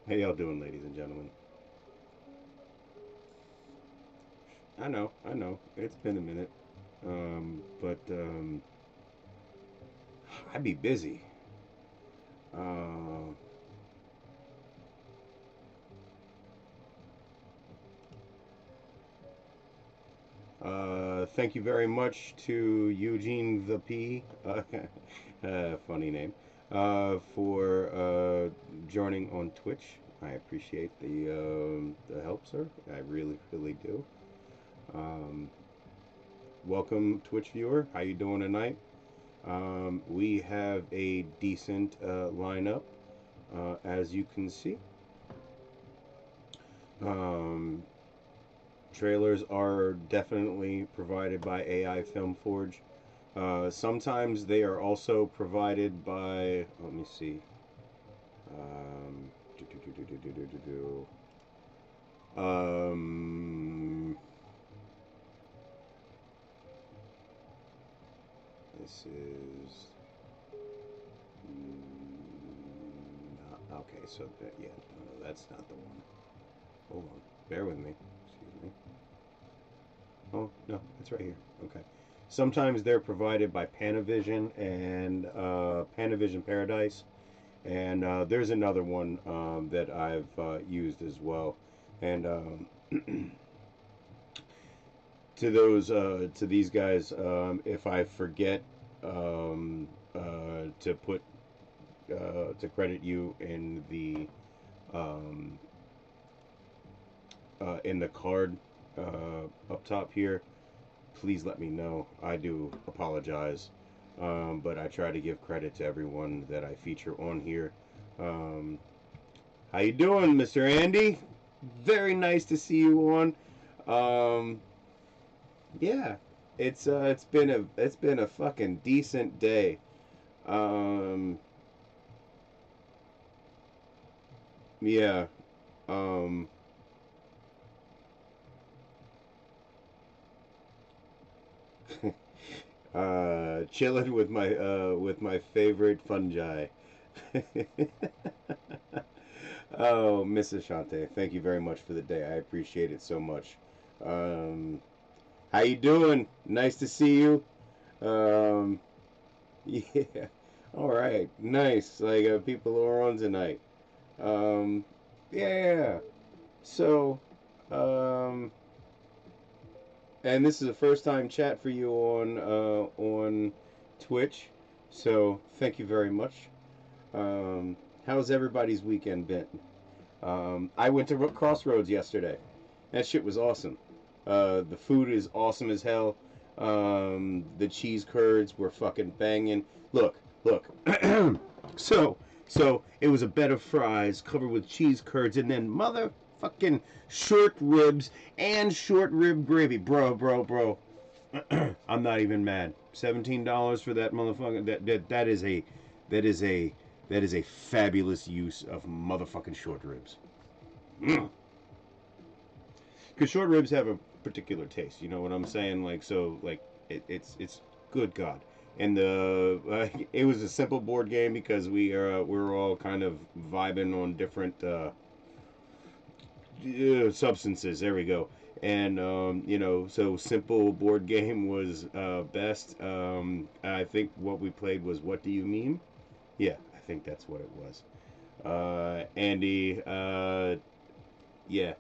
How y'all doing, ladies and gentlemen? I know. It's been a minute. But I be busy. Uh, thank you very much to Eugene the P, funny name, for joining on Twitch. I appreciate the help, sir. I really, really do. Um, Welcome, Twitch viewer. How you doing tonight? We have a decent lineup, as you can see. Um, Trailers are definitely provided by AI Film Forge. Sometimes they are also provided by. Let me see. Um, um, this is okay. So yeah, no, that's not the one. Hold on, bear with me. Excuse me. Oh no, it's right here. Okay. Sometimes they're provided by Panavision and Panavision Paradise, and there's another one that I've used as well. And to these guys, if I forget to put to credit you um, in the card up top here, please let me know. I do apologize, but I try to give credit to everyone that I feature on here. Um, how you doing, Mr. Andy? Very nice to see you on. Um, yeah, it's been a fucking decent day. Um, yeah. Um, Chilling with my favorite fungi. Oh, Miss Ashante, thank you very much for the day. I appreciate it so much. Um, how you doing? Nice to see you. Um, yeah. All right. Nice. Like people who are on tonight. Um, yeah. So, um, and this is a first time chat for you on Twitch. So thank you very much. Um, how's everybody's weekend been? I went to Crossroads yesterday. That shit was awesome. The food is awesome as hell. The cheese curds were fucking banging. Look. so, so it was a bed of fries covered with cheese curds, and then motherfucking short ribs and short rib gravy, bro. I'm not even mad. $17 for that motherfucker. That is a that is a that is a fabulous use of motherfucking short ribs. Because short ribs have a particular taste. You know what I'm saying? Like so, like it's good God. And the it was a simple board game because we're all kind of vibing on different substances. There we go. And so simple board game was best. I think what we played was What Do You Mean? Yeah, I think that's what it was. Andy, yeah.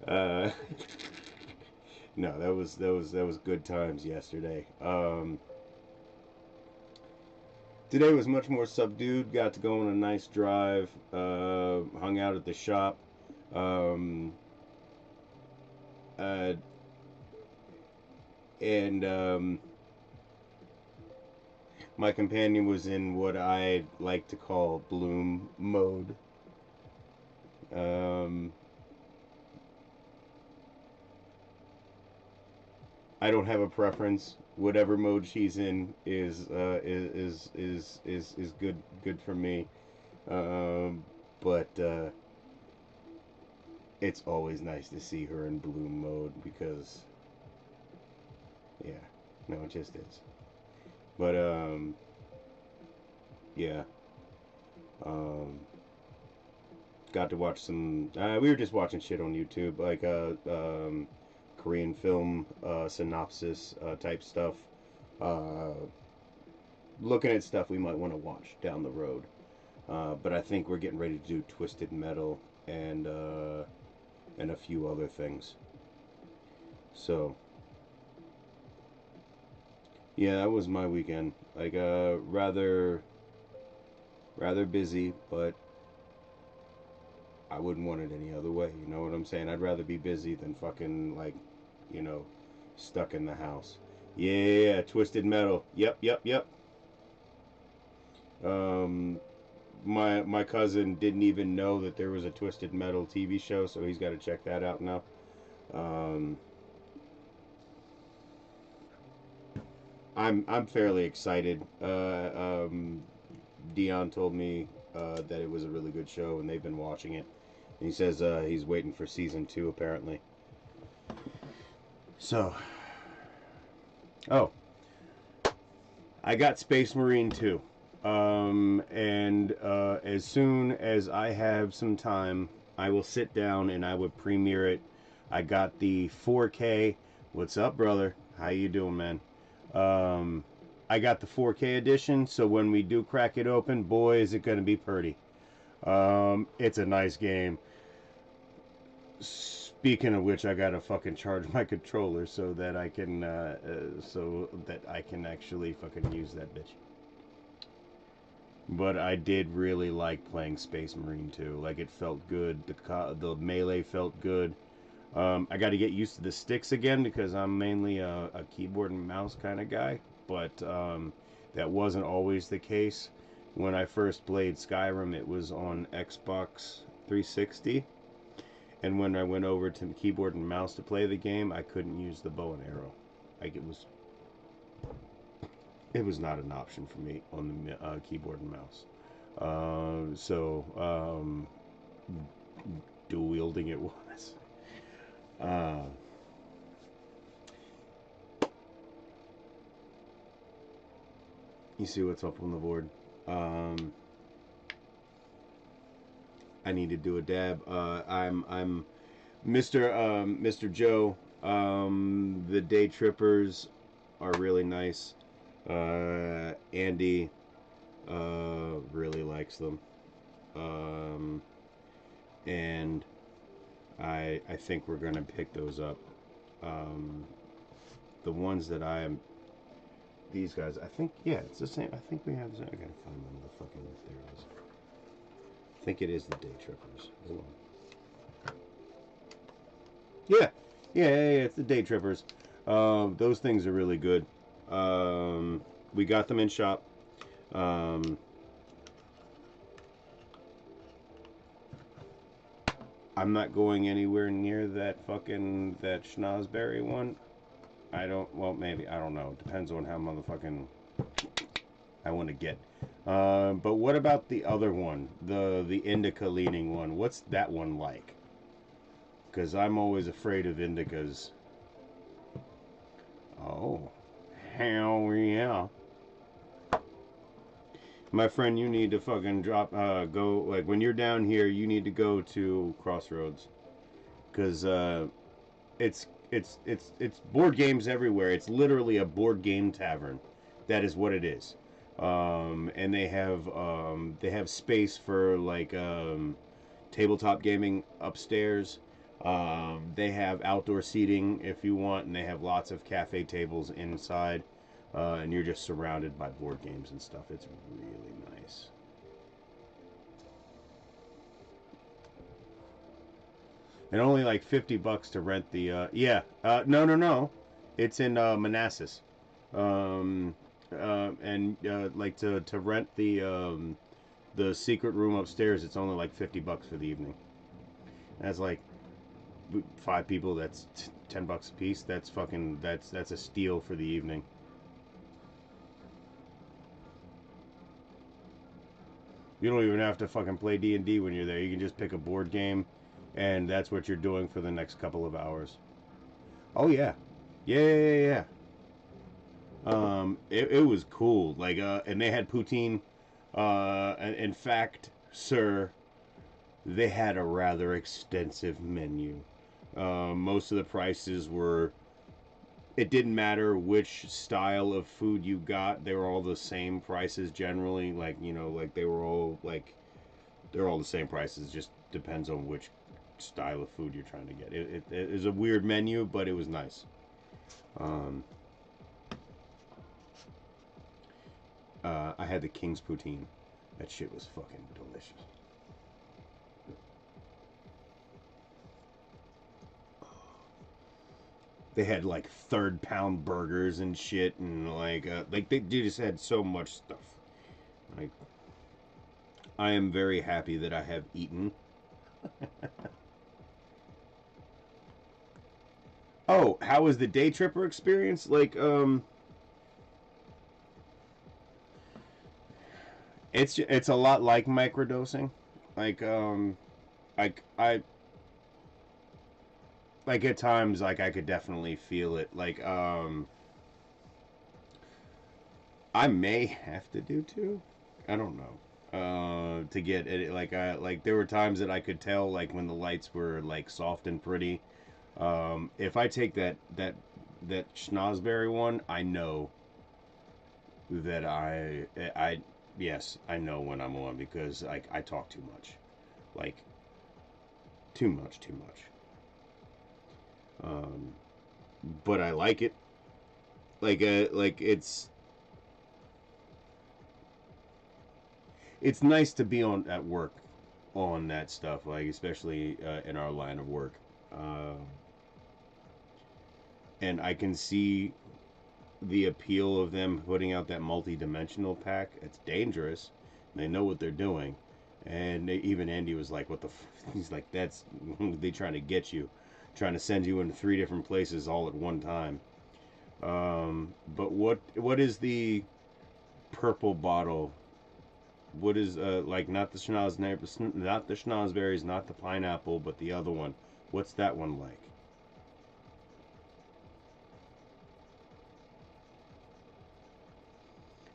Uh, no, that was good times yesterday. Today was much more subdued. Got to go on a nice drive. Hung out at the shop. Um, uh, and my companion was in what I like to call bloom mode. Um, I don't have a preference. Whatever mode she's in is good for me. Um, but it's always nice to see her in bloom mode because yeah, no, it just is. But yeah, um, got to watch some. We were just watching shit on YouTube, like Korean film synopsis type stuff. Uh, Looking at stuff we might want to watch down the road. But I think we're getting ready to do Twisted Metal and a few other things. So yeah, that was my weekend. Like rather busy, but I wouldn't want it any other way. You know what I'm saying? I'd rather be busy than fucking like, you know, stuck in the house. Yeah, Twisted Metal. Yep. Um, my cousin didn't even know that there was a Twisted Metal TV show, so he's got to check that out now. Um, I'm fairly excited. Dion told me that it was a really good show, and they've been watching it. And he says he's waiting for season 2 apparently. So, oh, I got Space Marine 2. And as soon as I have some time, I will sit down and I would premiere it. I got the 4K. What's up, brother? How you doing, man? I got the 4K edition, so when we do crack it open, boy, is it going to be pretty. It's a nice game. Speaking of which, I gotta fucking charge my controller so that I can actually fucking use that bitch. But I did really like playing Space Marine 2. Like, it felt good. The melee felt good. I got to get used to the sticks again because I'm mainly a keyboard and mouse kind of guy. But that wasn't always the case. When I first played Skyrim, it was on Xbox 360. And when I went over to the keyboard and mouse to play the game, I couldn't use the bow and arrow. Like, it was not an option for me on the keyboard and mouse. Dual wielding it was. You see what's up on the board. I need to do a dab. I'm Mr. Joe. The Day Trippers are really nice. Andy really likes them. And I think we're gonna pick those up. The ones that these guys, I think, yeah, it's the same. I think we have. I gotta find them. The fucking, there it is. I think it is the Day Trippers. Hold on. Yeah, it's the Day Trippers. Those things are really good. We got them in shop. I'm not going anywhere near that Schnozberry one. Well, maybe, I don't know. Depends on how motherfucking I want to get. But what about the other one? The indica leaning one. What's that one like? Because I'm always afraid of indicas. Oh, hell yeah. My friend, you need to fucking go, like, when you're down here, you need to go to Crossroads. Because, it's board games everywhere. It's literally a board game tavern. That is what it is. And they have space for, like, tabletop gaming upstairs. They have outdoor seating if you want, and they have lots of cafe tables inside. And you're just surrounded by board games and stuff. It's really nice. And only like $50 to rent the, no. It's in, Manassas. Like to rent the secret room upstairs, it's only like $50 for the evening. That's like 5 people, that's $10 a piece. That's a steal for the evening. You don't even have to fucking play D&D when you're there. You can just pick a board game, and that's what you're doing for the next couple of hours. Oh, yeah. Yeah. It was cool. Like, and they had poutine. In fact, sir, they had a rather extensive menu. Most of the prices were, it didn't matter which style of food you got, they were all the same prices generally. Like, you know, like they were all like, they're all the same prices, just depends on which style of food you're trying to get. It is a weird menu, but it was nice. Um, I had the King's Poutine. That shit was fucking delicious. They had like third pound burgers and shit, and like they just had so much stuff. Like, I am very happy that I have eaten. Oh, how was the day tripper experience? It's a lot like microdosing. Like like I like at times like I could definitely feel it. I may have to do two. I don't know. To get it, like there were times that I could tell like when the lights were like soft and pretty. If I take that schnozberry one, I know that I yes, I know when I'm on because I talk too much. Like too much. Um, but I like it. Like it's nice to be on at work on that stuff, like especially in our line of work. And I can see the appeal of them putting out that multi-dimensional pack. It's dangerous. They know what they're doing. And even Andy was like, "What the?" He's like, "That's they trying to get you, trying to send you in three different places all at one time." But what is the purple bottle? What is like not the not the schnozberries, not the pineapple, but the other one? What's that one like?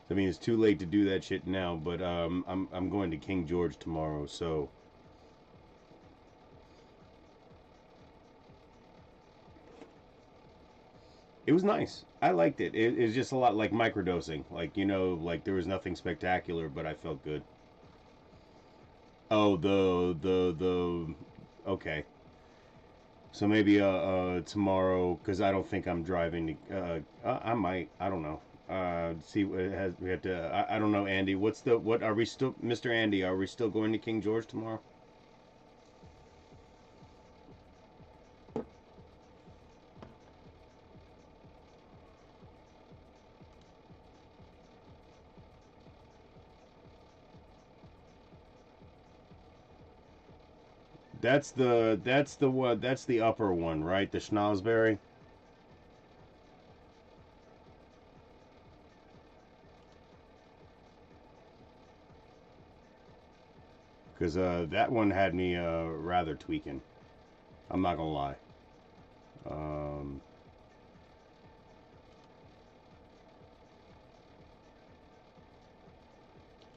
I mean, it's too late to do that shit now, but I'm going to King George tomorrow, so it was nice. I liked it. It was just a lot like microdosing. Like, you know, like there was nothing spectacular, but I felt good. Oh, the okay. So maybe tomorrow, because I don't think I'm driving. I might. I don't know. See what it has. We have to. I don't know, Andy. What are we still, Mr. Andy? Are we still going to King George tomorrow? That's the what that's the upper one, right? The schnozberry. Because that one had me rather tweaking. I'm not gonna lie. Um,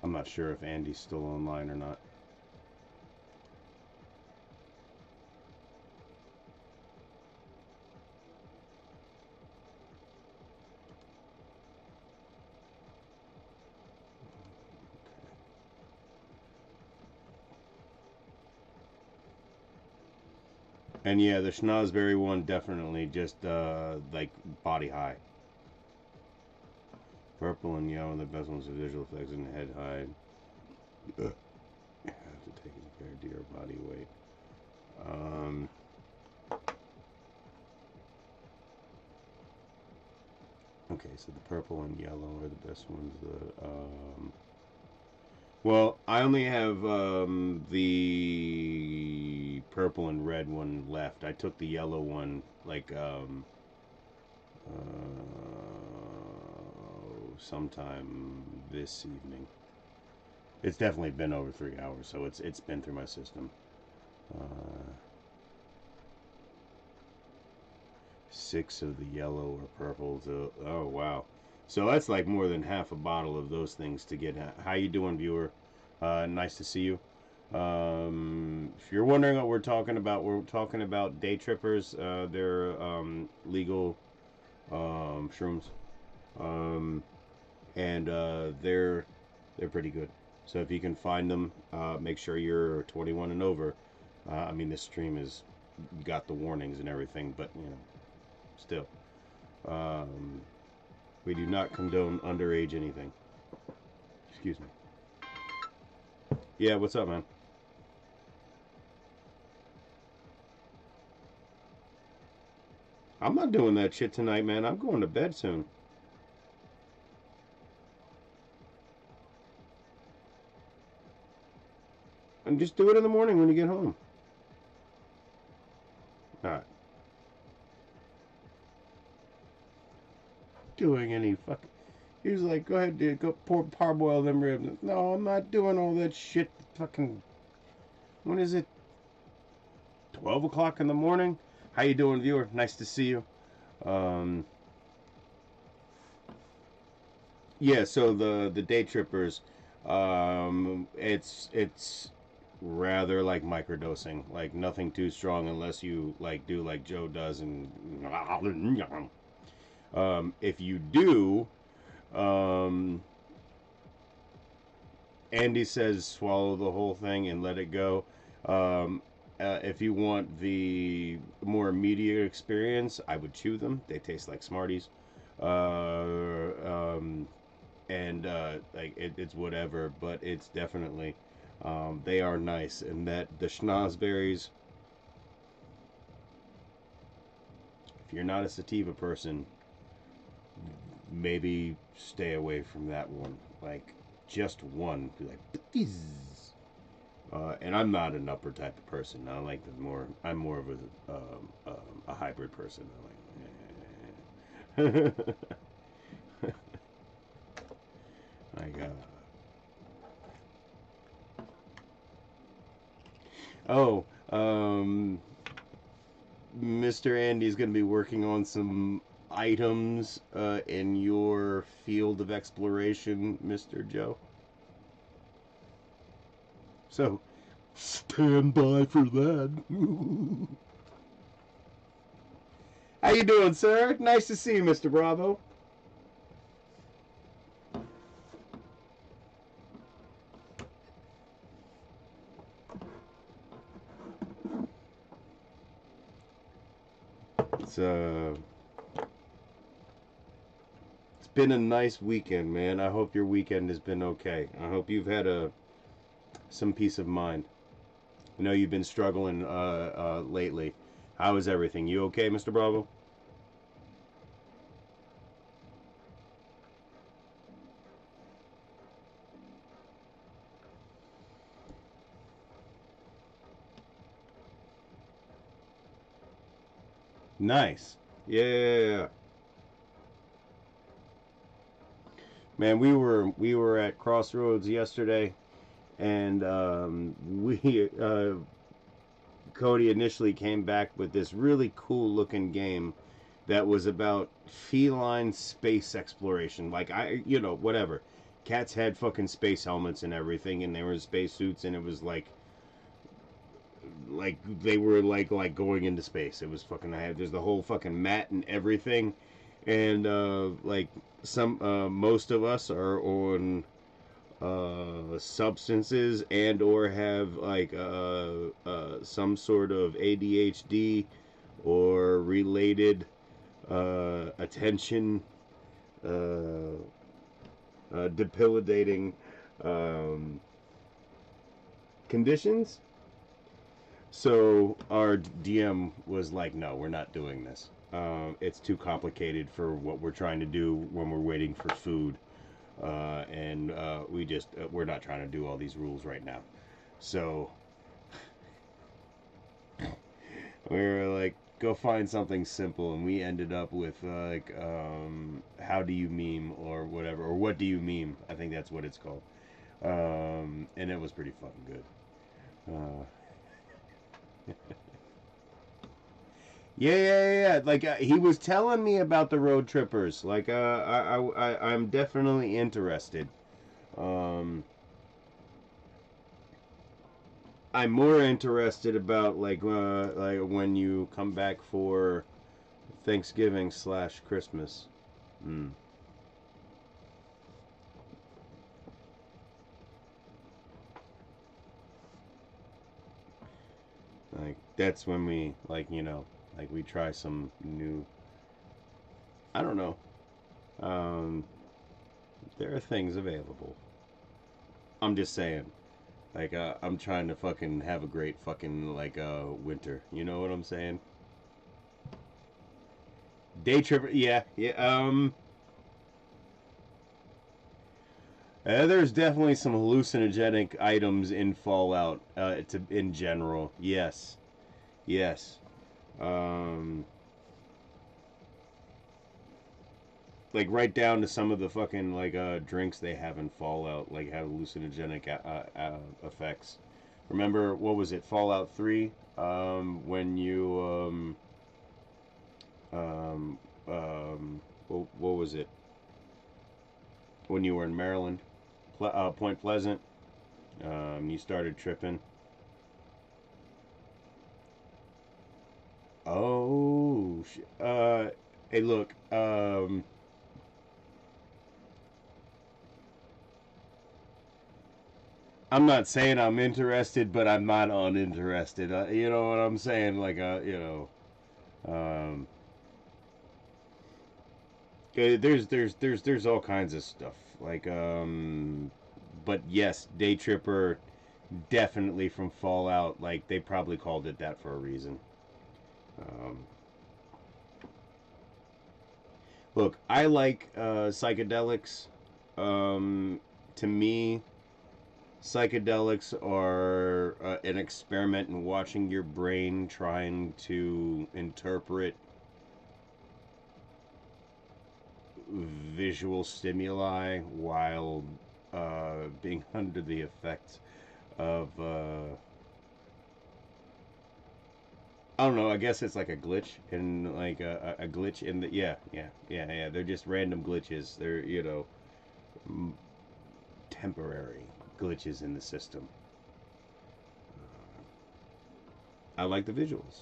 I'm not sure if Andy's still online or not. And yeah, the schnozberry one definitely just like body high. Purple and yellow, the best ones for visual effects and head high. Ugh. Have to take a fair deer body weight. Um, okay, so the purple and yellow are the best ones. Well, I only have the purple and red one left. I took the yellow one sometime this evening. It's definitely been over 3 hours, so it's been through my system. Uh, 6 of the yellow or purple. Oh wow, so that's like more than half a bottle of those things to get. How you doing, viewer? Nice to see you. If you're wondering what we're talking about day trippers. They're legal shrooms, um, and they're pretty good. So if you can find them, make sure you're 21 and over. I mean, this stream has got the warnings and everything, but still, um, we do not condone underage anything. Excuse me. Yeah, what's up, man? I'm not doing that shit tonight, man. I'm going to bed soon. And just do it in the morning when you get home. All right. Doing any fucking. He was like, go ahead, dude, go parboil them ribs. No, I'm not doing all that shit. Fucking. When is it? 12 o'clock in the morning? How you doing, viewer? Nice to see you. Yeah, so the day trippers, it's rather like microdosing, like nothing too strong unless you like do like Joe does and if you do, um, Andy says swallow the whole thing and let it go. If you want the more immediate experience, I would chew them. They taste like Smarties. And like it's whatever, but it's definitely they are nice. And that the schnozberries, if you're not a sativa person, maybe stay away from that one. Like just one, like and I'm not an upper type of person. I like the more. I'm more of a hybrid person. I like. Like oh, Mr. Andy's going to be working on some items in your field of exploration, Mr. Joe. So, stand by for that. How you doing, sir? Nice to see you, Mr. Bravo. It's been a nice weekend, man. I hope your weekend has been okay. I hope you've had some peace of mind. I know you've been struggling lately. How is everything? You okay, Mr. Bravo? Nice. Yeah. Man, we were at Crossroads yesterday, and we Cody initially came back with this really cool looking game that was about feline space exploration. Like whatever. Cats had fucking space helmets and everything, and they were in space suits, and it was like they were like going into space. It was fucking. There's the whole fucking mat and everything, and like some most of us are on substances and or have like some sort of ADHD or related attention debilitating conditions. So our DM was like, no, we're not doing this. It's too complicated for what we're trying to do when we're waiting for food. And we're not trying to do all these rules right now. So we were like, go find something simple. And we ended up with how do you meme or whatever. Or what do you meme? I think that's what it's called. And it was pretty fucking good. Yeah. Like he was telling me about the road trippers. Like I'm definitely interested. Um, I'm more interested about like when you come back for Thanksgiving / Christmas. Mm. Like that's when we like like we try some new. I don't know. Um, there are things available. I'm just saying. Like I'm trying to fucking have a great fucking like winter. You know what I'm saying? Day trip. Yeah, yeah. There's definitely some hallucinogenic items in Fallout. In general, yes, yes. Um, like right down to some of the fucking like drinks they have in Fallout, like have hallucinogenic effects. Remember what was it, Fallout 3? When you um, what was it? When you were in Maryland, Point Pleasant, you started tripping. Oh, hey, look. I'm not saying I'm interested, but I'm not uninterested. You know what I'm saying? Like, um, there's all kinds of stuff. Like, but yes, Day Tripper, definitely from Fallout. Like, they probably called it that for a reason. Um, Look, I like psychedelics. To me, psychedelics are an experiment in watching your brain trying to interpret visual stimuli while being under the effects of I don't know. I guess it's like a glitch in like a glitch in the yeah. They're just random glitches. They're temporary glitches in the system. I like the visuals.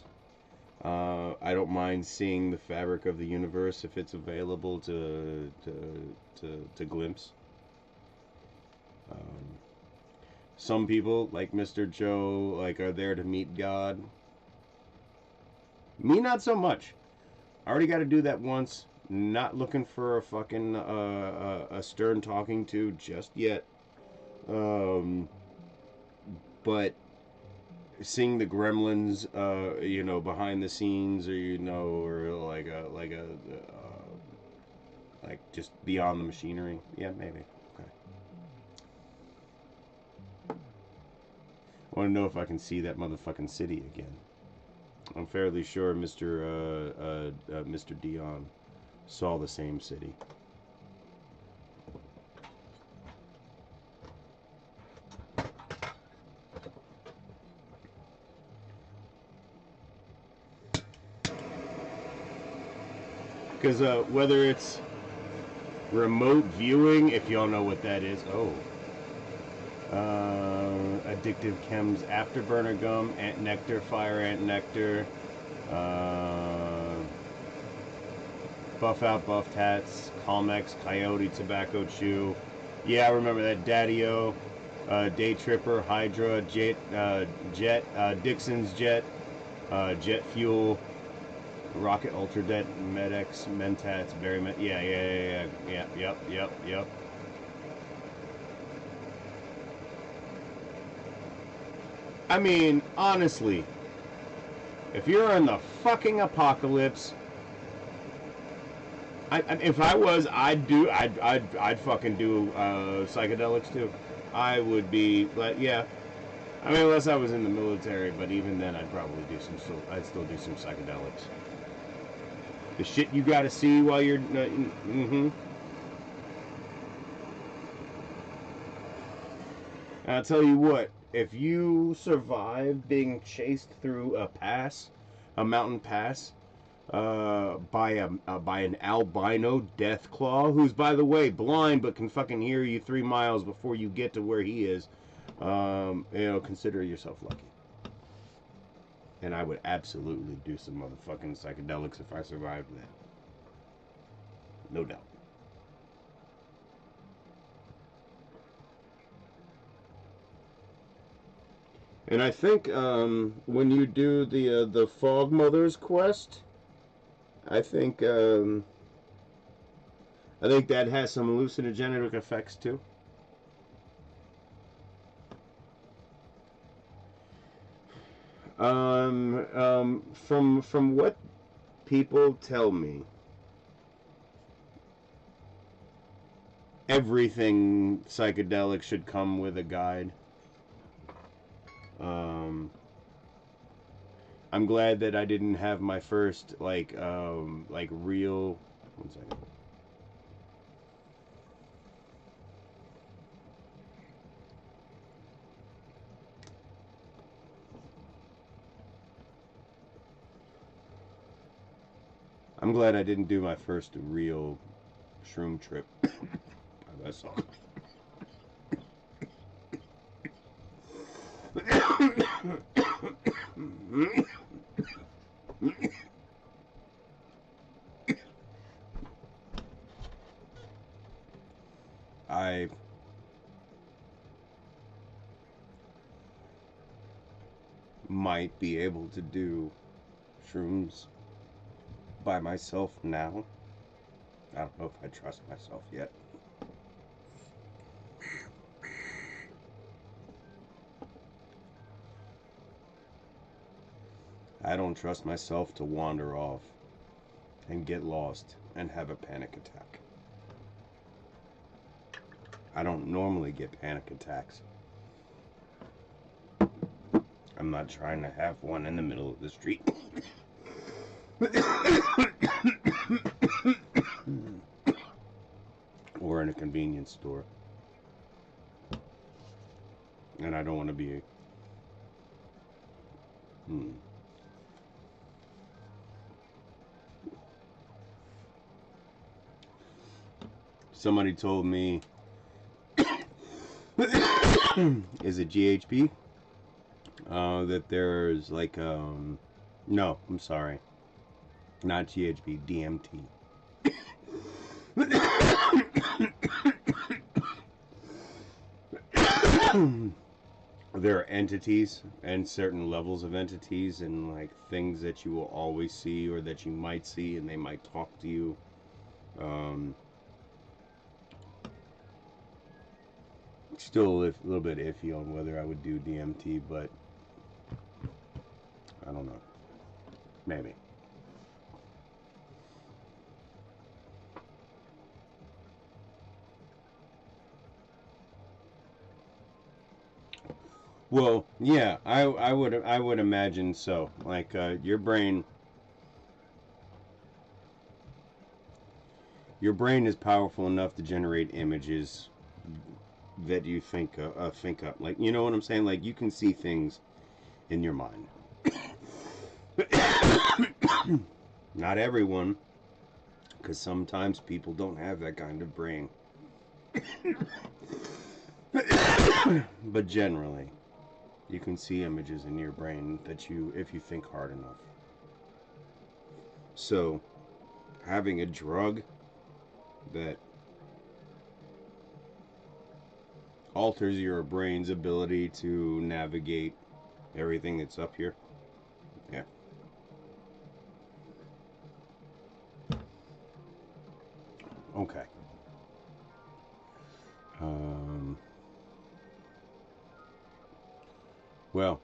I don't mind seeing the fabric of the universe if it's available to glimpse. Um, some people, like Mr. Joe, like are there to meet God. Me, not so much. I already got to do that once. Not looking for a fucking a stern talking to just yet. Um, but seeing the gremlins, behind the scenes, or or like just beyond the machinery. Yeah, maybe. Okay. I want to know if I can see that motherfucking city again. I'm fairly sure Mr. Dion saw the same city. Because whether it's remote viewing, if y'all know what that is, addictive chems, afterburner gum, ant nectar, fire ant nectar, uh, buff out, buff tats, Calmex, coyote, tobacco chew. Yeah, I remember that. Daddy-O, Day Tripper, Hydra, Jet, Dixon's Jet, Jet Fuel, Rocket Ultra Debt, Medex, Mentats, Berry Met. Yeah. Yep. I mean, honestly, if you're in the fucking apocalypse, if I was, I'd fucking do psychedelics too. I would be, but yeah. I mean, unless I was in the military, but even then, I'd probably do I'd still do some psychedelics. The shit you gotta see while you're. Mm-hmm. I'll tell you what. If you survive being chased through a mountain pass, by an albino deathclaw, who's by the way blind but can fucking hear you 3 miles before you get to where he is. consider yourself lucky. And I would absolutely do some motherfucking psychedelics if I survived that. No doubt. And I think when you do the Fog Mothers quest, I think that has some hallucinogenic effects too. From what people tell me, everything psychedelic should come with a guide. I'm glad that I didn't have my first like real. One second. I'm glad I didn't do my first real shroom trip by myself. I might be able to do shrooms by myself now. I don't know if I trust myself yet. I don't trust myself to wander off and get lost and have a panic attack. I don't normally get panic attacks. I'm not trying to have one in the middle of the street. Or in a convenience store. And I don't want to be Somebody told me, is it GHB? That there's like, no, I'm sorry. Not GHB, DMT. There are entities and certain levels of entities and like things that you will always see or that you might see and they might talk to you. Still a little bit iffy on whether I would do DMT, but I don't know. Maybe. Well, yeah, I would imagine so. Like your brain is powerful enough to generate images that you think up. Like, you know what I'm saying? Like, you can see things in your mind. Not everyone, because sometimes people don't have that kind of brain. But generally, you can see images in your brain that if you think hard enough. So, having a drug that alters your brain's ability to navigate everything that's up here. Yeah. Okay. Well,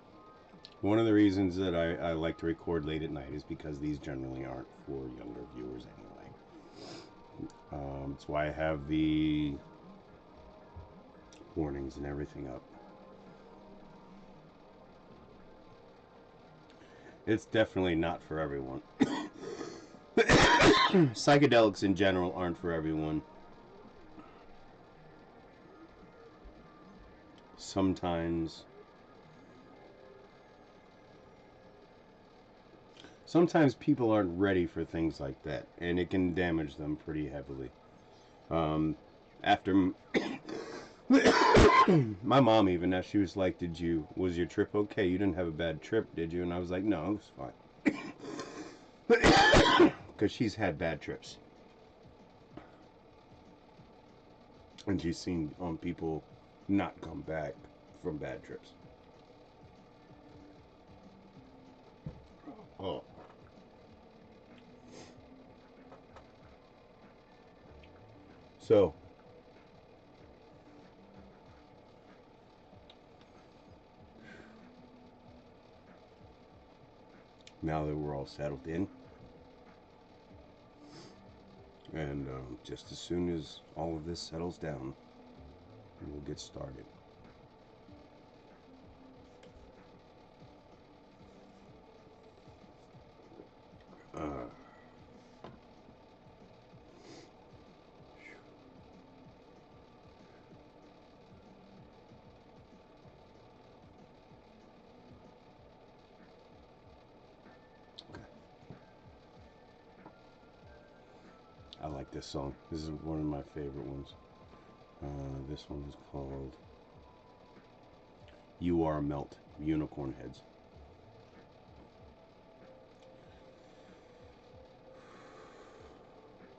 one of the reasons that I like to record late at night is because these generally aren't for younger viewers anyway. That's why I have the warnings and everything up. It's definitely not for everyone. Psychedelics in general aren't for everyone. Sometimes people aren't ready for things like that, and it can damage them pretty heavily. After My mom even, as she was like, was your trip okay? You didn't have a bad trip, did you? And I was like, no, it was fine. Because she's had bad trips. And she's seen people not come back from bad trips. Oh. So, now that we're all settled in, and just as soon as all of this settles down, we'll get started. I like this song. This is one of my favorite ones. This one is called You Are Melt, Unicorn Heads.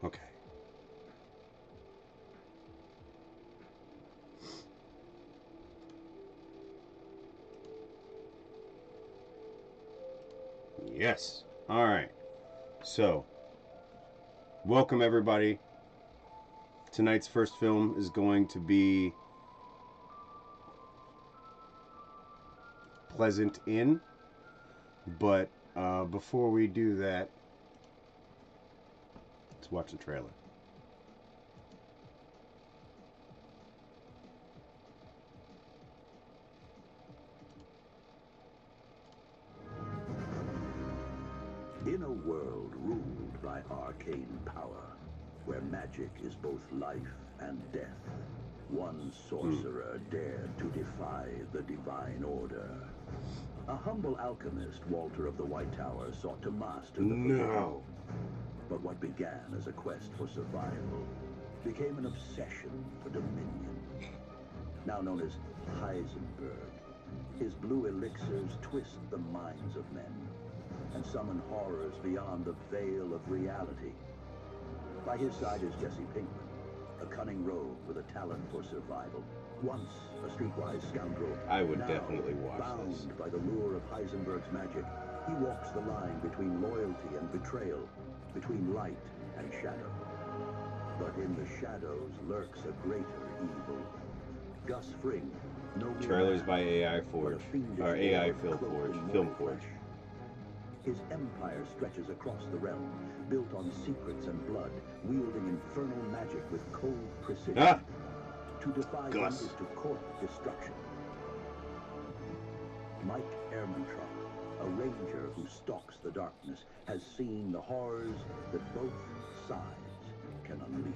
Okay. Yes. All right. So, welcome everybody. Tonight's first film is going to be Pleasant Inn. But before we do that, let's watch the trailer. In a world ruled by arcane power, where magic is both life and death, one sorcerer dared to defy the divine order. A humble alchemist, Walter of the White Tower, sought to master the forbidden. But what began as a quest for survival became an obsession for dominion. Now known as Heisenberg, his blue elixirs twist the minds of men and summon horrors beyond the veil of reality. By his side is Jesse Pinkman, a cunning rogue with a talent for survival. Once a streetwise scoundrel, I would definitely watch bound this. by the lure of Heisenberg's magic, he walks the line between loyalty and betrayal, between light and shadow. But in the shadows lurks a greater evil. Gus Fring, no Trailers by AI Forge, or AI Film Forge. His empire stretches across the realm, built on secrets and blood, wielding infernal magic with cold precision. To defy him is to court destruction. Mike Ehrmantraut, a ranger who stalks the darkness, has seen the horrors that both sides can unleash.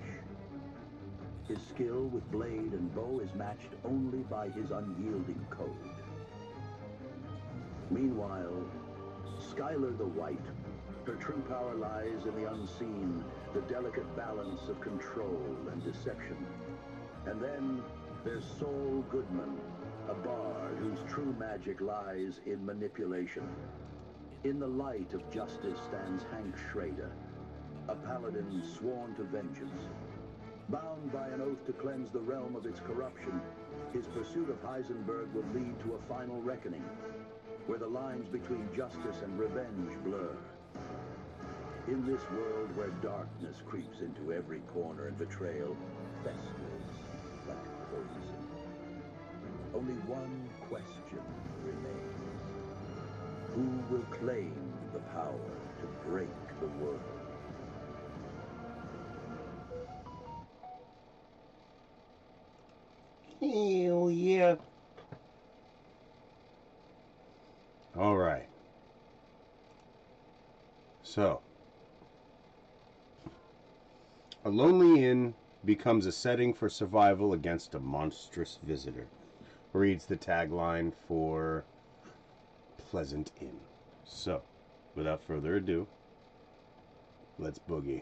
His skill with blade and bow is matched only by his unyielding code. Meanwhile, Skylar the White, her true power lies in the unseen, the delicate balance of control and deception. And then there's Saul Goodman, a bard whose true magic lies in manipulation. In the light of justice stands Hank Schrader, a paladin sworn to vengeance. Bound by an oath to cleanse the realm of its corruption, his pursuit of Heisenberg will lead to a final reckoning, where the lines between justice and revenge blur. In this world where darkness creeps into every corner and betrayal festers like poison, only one question remains. Who will claim the power to break the world? Hell yeah. All right. So, a lonely inn becomes a setting for survival against a monstrous visitor, reads the tagline for Pleasant Inn. So, without further ado, let's boogie.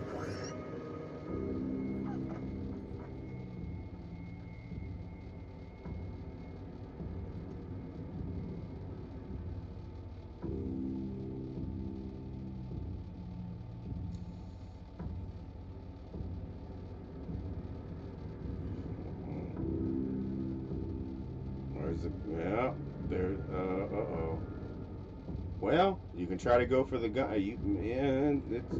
There's a, yeah, there, uh-oh. Well, you can try to go for the guy. Yeah, it's,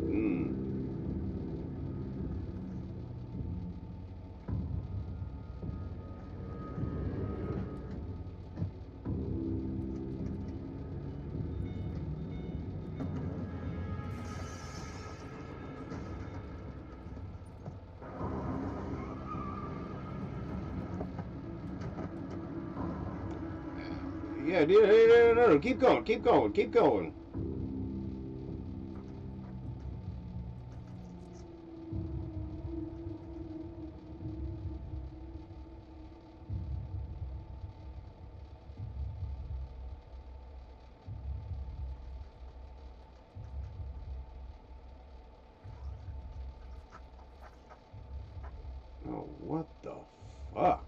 yeah, no, keep going, keep going, keep going. Oh, what the fuck?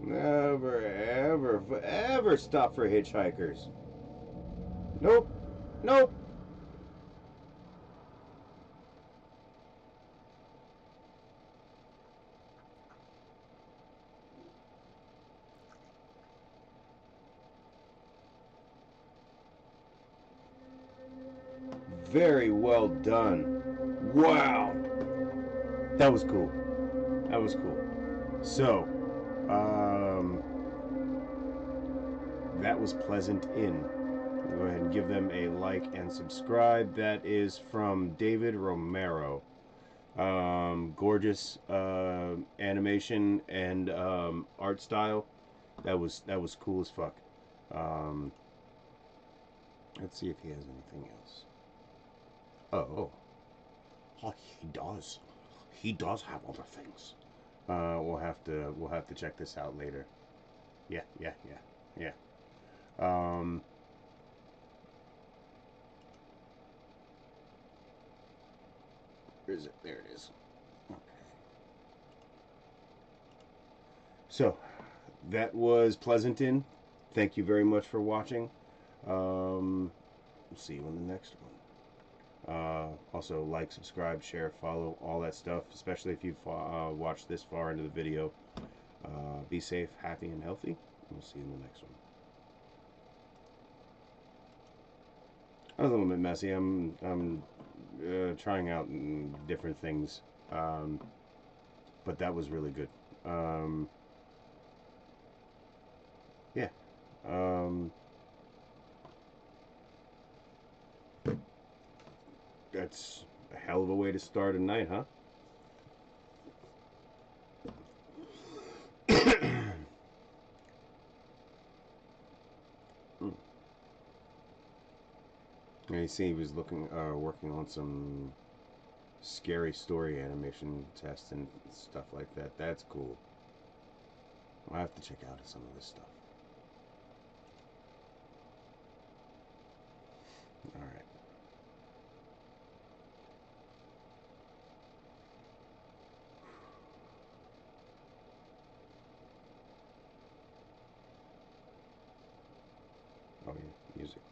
Never, ever, ever stop for hitchhikers. Nope, nope. Very well done. Wow. That was cool. That was cool. So, that was Pleasant Inn. Go ahead and give them a like and subscribe. That is from David Romero. Gorgeous animation and art style. That was cool as fuck. Let's see if he has anything else. Oh, he does. He does have other things. We'll have to check this out later. Yeah. Where is it? There it is. Okay. So, that was Pleasant Inn. Thank you very much for watching. We'll see you in the next one. Also, like, subscribe, share, follow, all that stuff, especially if you've watched this far into the video. Be safe, happy, and healthy. We'll see you in the next one. I was a little bit messy. I'm trying out different things, but that was really good. Yeah. That's a hell of a way to start a night, huh? And you see he was working on some scary story animation tests and stuff like that. That's cool. I'll have to check out some of this stuff. Alright. Oh yeah, music.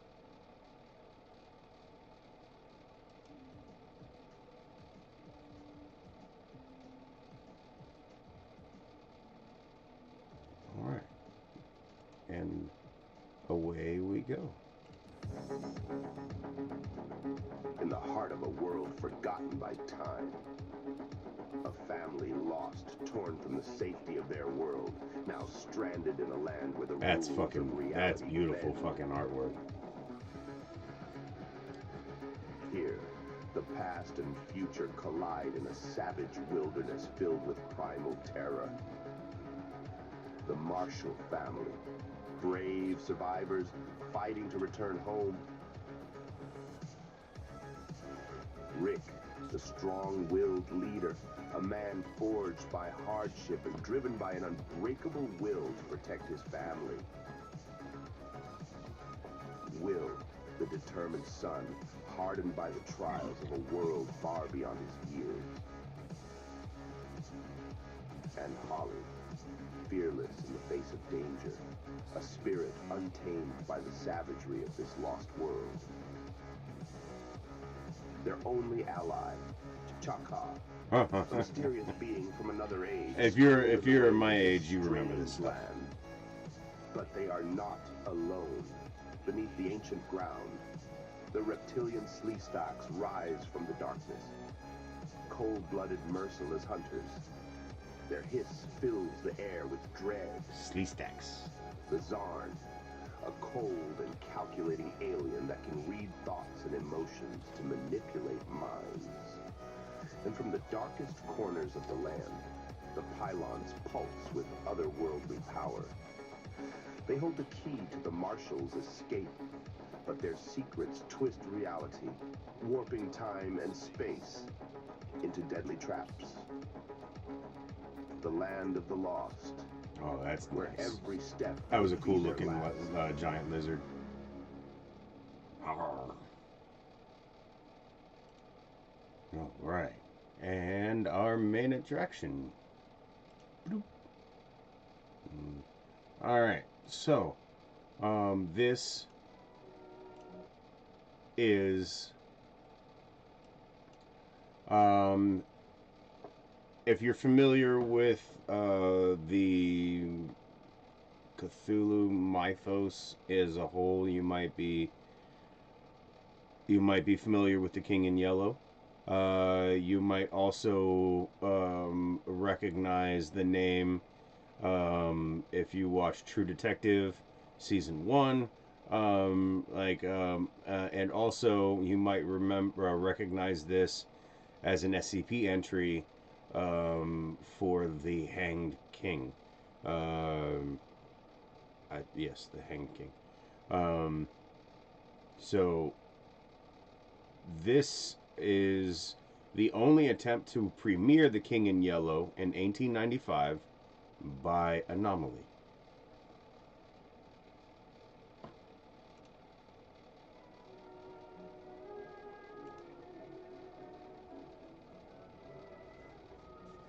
Alright. And away we go. In the heart of a world forgotten by time, a family lost, torn from the safety of their world, now stranded in a land where the That's rules of fucking, reality that's beautiful bend. fucking artwork. Here, the past and future collide in a savage wilderness filled with primal terror. The Marshall family, brave survivors fighting to return home. Rick, the strong-willed leader, a man forged by hardship and driven by an unbreakable will to protect his family. Will, the determined son, hardened by the trials of a world far beyond his years. And Holly, fearless in the face of danger, a spirit untamed by the savagery of this lost world. Their only ally, Chaka, a mysterious being from another age. If you're my age, you remember this stuff. Land. But they are not alone. Beneath the ancient ground, the reptilian Sleestaks rise from the darkness. Cold-blooded, merciless hunters. Their hiss fills the air with dread. Sleestaks. The Zarn, a cold and calculating alien that can read thoughts and emotions to manipulate minds. And from the darkest corners of the land, the pylons pulse with otherworldly power. They hold the key to the Marshal's escape, but their secrets twist reality, warping time and space into deadly traps. The land of the lost. Oh, that's where nice. Every step. That was a cool looking giant lizard. All right, and our main attraction. All right, so this is if you're familiar with the Cthulhu mythos as a whole, you might be familiar with the King in Yellow. You might also recognize the name if you watch True Detective season 1. And also you might recognize this as an SCP entry for the Hanged King. Yes, the Hanged King. So this is the only attempt to premiere The King in Yellow in 1895 by Anomaly.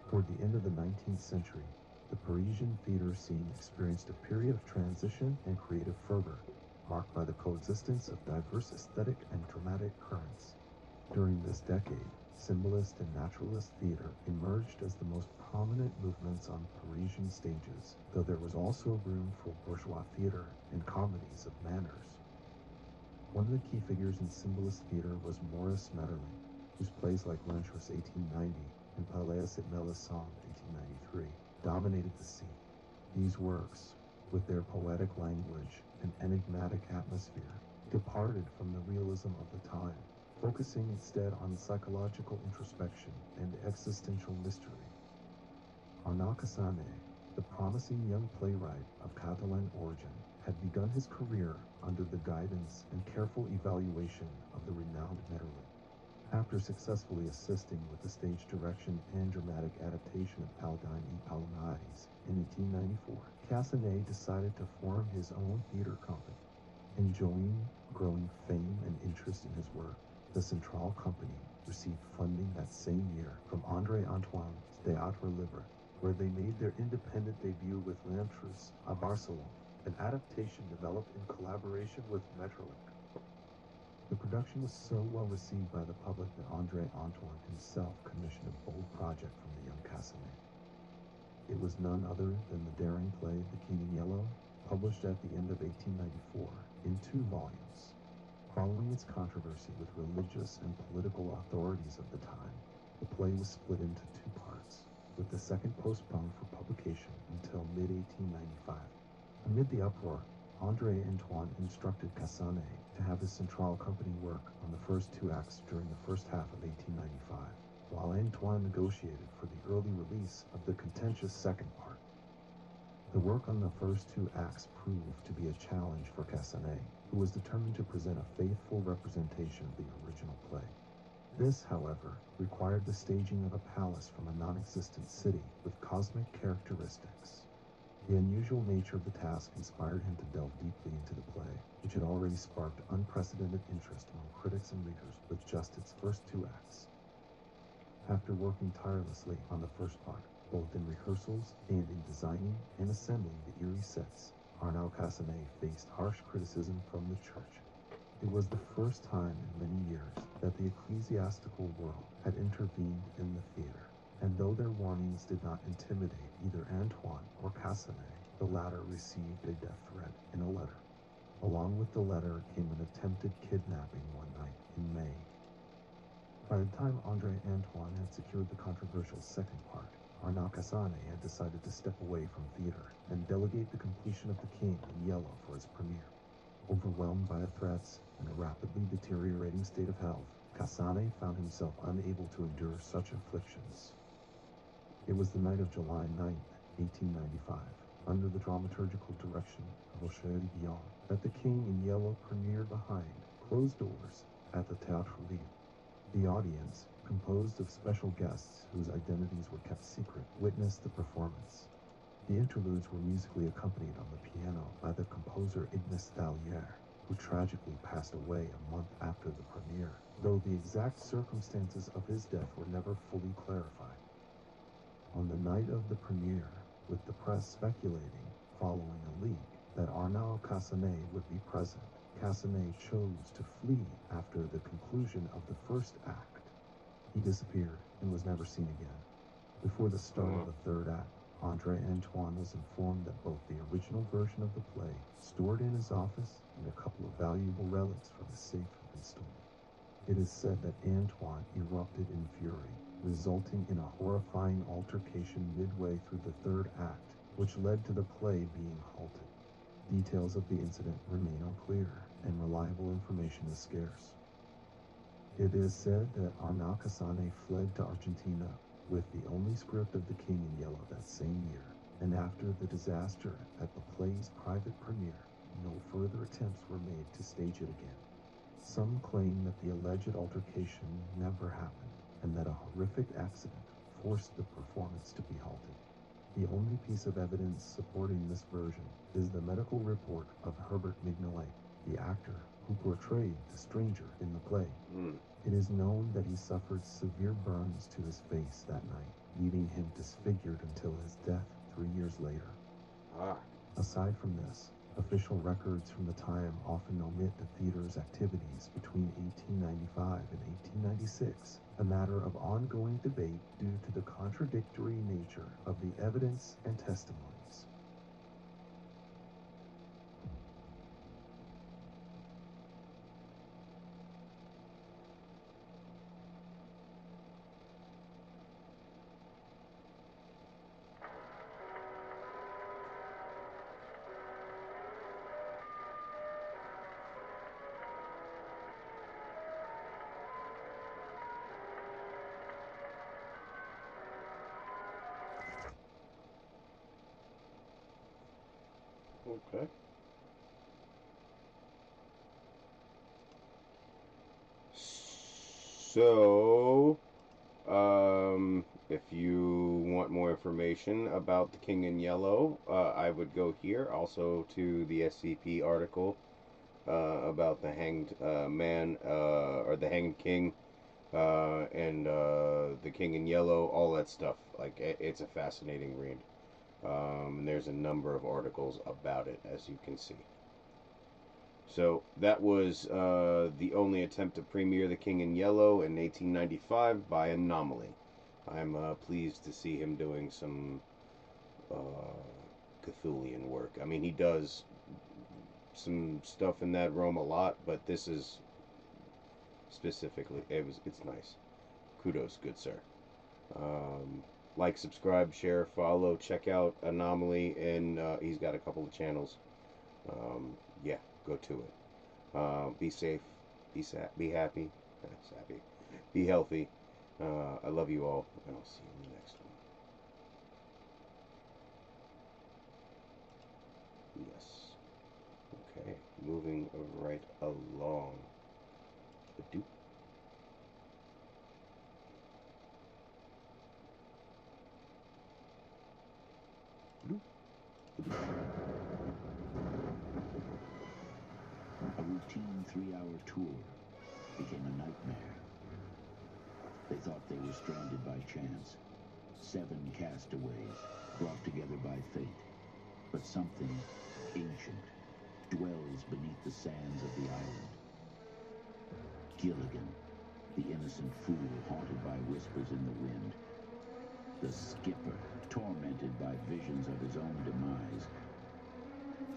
Toward the end of the 19th century, the Parisian theater scene experienced a period of transition and creative fervor, marked by the coexistence of diverse aesthetic and dramatic currents. During this decade, symbolist and naturalist theater emerged as the most prominent movements on Parisian stages, though there was also room for bourgeois theater and comedies of manners. One of the key figures in symbolist theater was Maurice Maeterlinck, whose plays like L'Entrance 1890 and Palais et Melisande 1893 dominated the scene. These works, with their poetic language and enigmatic atmosphere, departed from the realism of the time, focusing instead on psychological introspection and existential mystery. Arnaud Cassane, the promising young playwright of Catalan origin, had begun his career under the guidance and careful evaluation of the renowned Maeterlinck. After successfully assisting with the stage direction and dramatic adaptation of Paladin y Palomares in 1894, Cassane decided to form his own theater company. Enjoying growing fame and interest in his work, the Central Company received funding that same year from André Antoine's Théâtre Libre, where they made their independent debut with L'Entrance à Barcelone, an adaptation developed in collaboration with Maeterlinck. The production was so well received by the public that André Antoine himself commissioned a bold project from the young Cassane. It was none other than the daring play The King in Yellow, published at the end of 1894 in 2 volumes. Following its controversy with religious and political authorities of the time, the play was split into 2 parts, with the second postponed for publication until mid-1895. Amid the uproar, André Antoine instructed Cassane to have his Central Company work on the first 2 acts during the first half of 1895, while Antoine negotiated for the early release of the contentious second part. The work on the first 2 acts proved to be a challenge for Cassane, who was determined to present a faithful representation of the original play. This, however, required the staging of a palace from a non-existent city with cosmic characteristics. The unusual nature of the task inspired him to delve deeply into the play, which had already sparked unprecedented interest among critics and readers with just its first 2 acts. After working tirelessly on the first part, both in rehearsals and in designing and assembling the eerie sets. Arnau Casanet faced harsh criticism from the church. It was the first time in many years that the ecclesiastical world had intervened in the theater, and though their warnings did not intimidate either Antoine or Casanet, the latter received a death threat in a letter. Along with the letter came an attempted kidnapping one night in May. By the time André Antoine had secured the controversial second part, Arnau Casanet had decided to step away from theater and delegate the completion of The King in Yellow for its premiere. Overwhelmed by the threats and a rapidly deteriorating state of health, Casanet found himself unable to endure such afflictions. It was the night of July 9th, 1895, under the dramaturgical direction of Rocher Guillaume, that The King in Yellow premiered behind closed doors at the Théâtre Libre. The audience, composed of special guests whose identities were kept secret, witnessed the performance. The interludes were musically accompanied on the piano by the composer Ignace Valliere, who tragically passed away a month after the premiere, though the exact circumstances of his death were never fully clarified. On the night of the premiere, with the press speculating, following a leak, that Arnau Casanet would be present, Casanet chose to flee after the conclusion of the first act. He disappeared and was never seen again. Before the start of the third act, André Antoine was informed that both the original version of the play, stored in his office, and a couple of valuable relics from his safe had been stolen. It is said that Antoine erupted in fury, resulting in a horrifying altercation midway through the third act, which led to the play being halted. Details of the incident remain unclear, and reliable information is scarce. It is said that Arnau Casanet fled to Argentina with the only script of The King in Yellow that same year, and after the disaster at the play's private premiere, no further attempts were made to stage it again. Some claim that the alleged altercation never happened, and that a horrific accident forced the performance to be halted. The only piece of evidence supporting this version is the medical report of Herbert Mignolet, the actor who portrayed the stranger in the play. It is known that he suffered severe burns to his face that night, leaving him disfigured until his death 3 years later. Aside from this, official records from the time often omit the theater's activities between 1895 and 1896, a matter of ongoing debate due to the contradictory nature of the evidence and testimonies. Okay. So, if you want more information about The King in Yellow, I would go here. Also to the SCP article about the hanged man, or the hanged king, and The King in Yellow, all that stuff. Like, it's a fascinating read. There's a number of articles about it, as you can see. So that was the only attempt to premiere The King in Yellow in 1895 by Anomaly. I'm pleased to see him doing some Cthulhian work. I mean, he does some stuff in that realm a lot, but this is specifically, it's nice. Kudos, good sir. Like, subscribe, share, follow, check out Anomaly, and he's got a couple of channels. Yeah, go to it. Be safe, be happy, be healthy. I love you all, and I'll see you in the next one. Yes. Okay, moving right along. Ba-doop. A routine 3-hour tour became a nightmare. They thought they were stranded by chance, 7 castaways, brought together by fate. But something ancient dwells beneath the sands of the island. Gilligan, the innocent fool haunted by whispers in the wind. The skipper, tormented by visions of his own demise.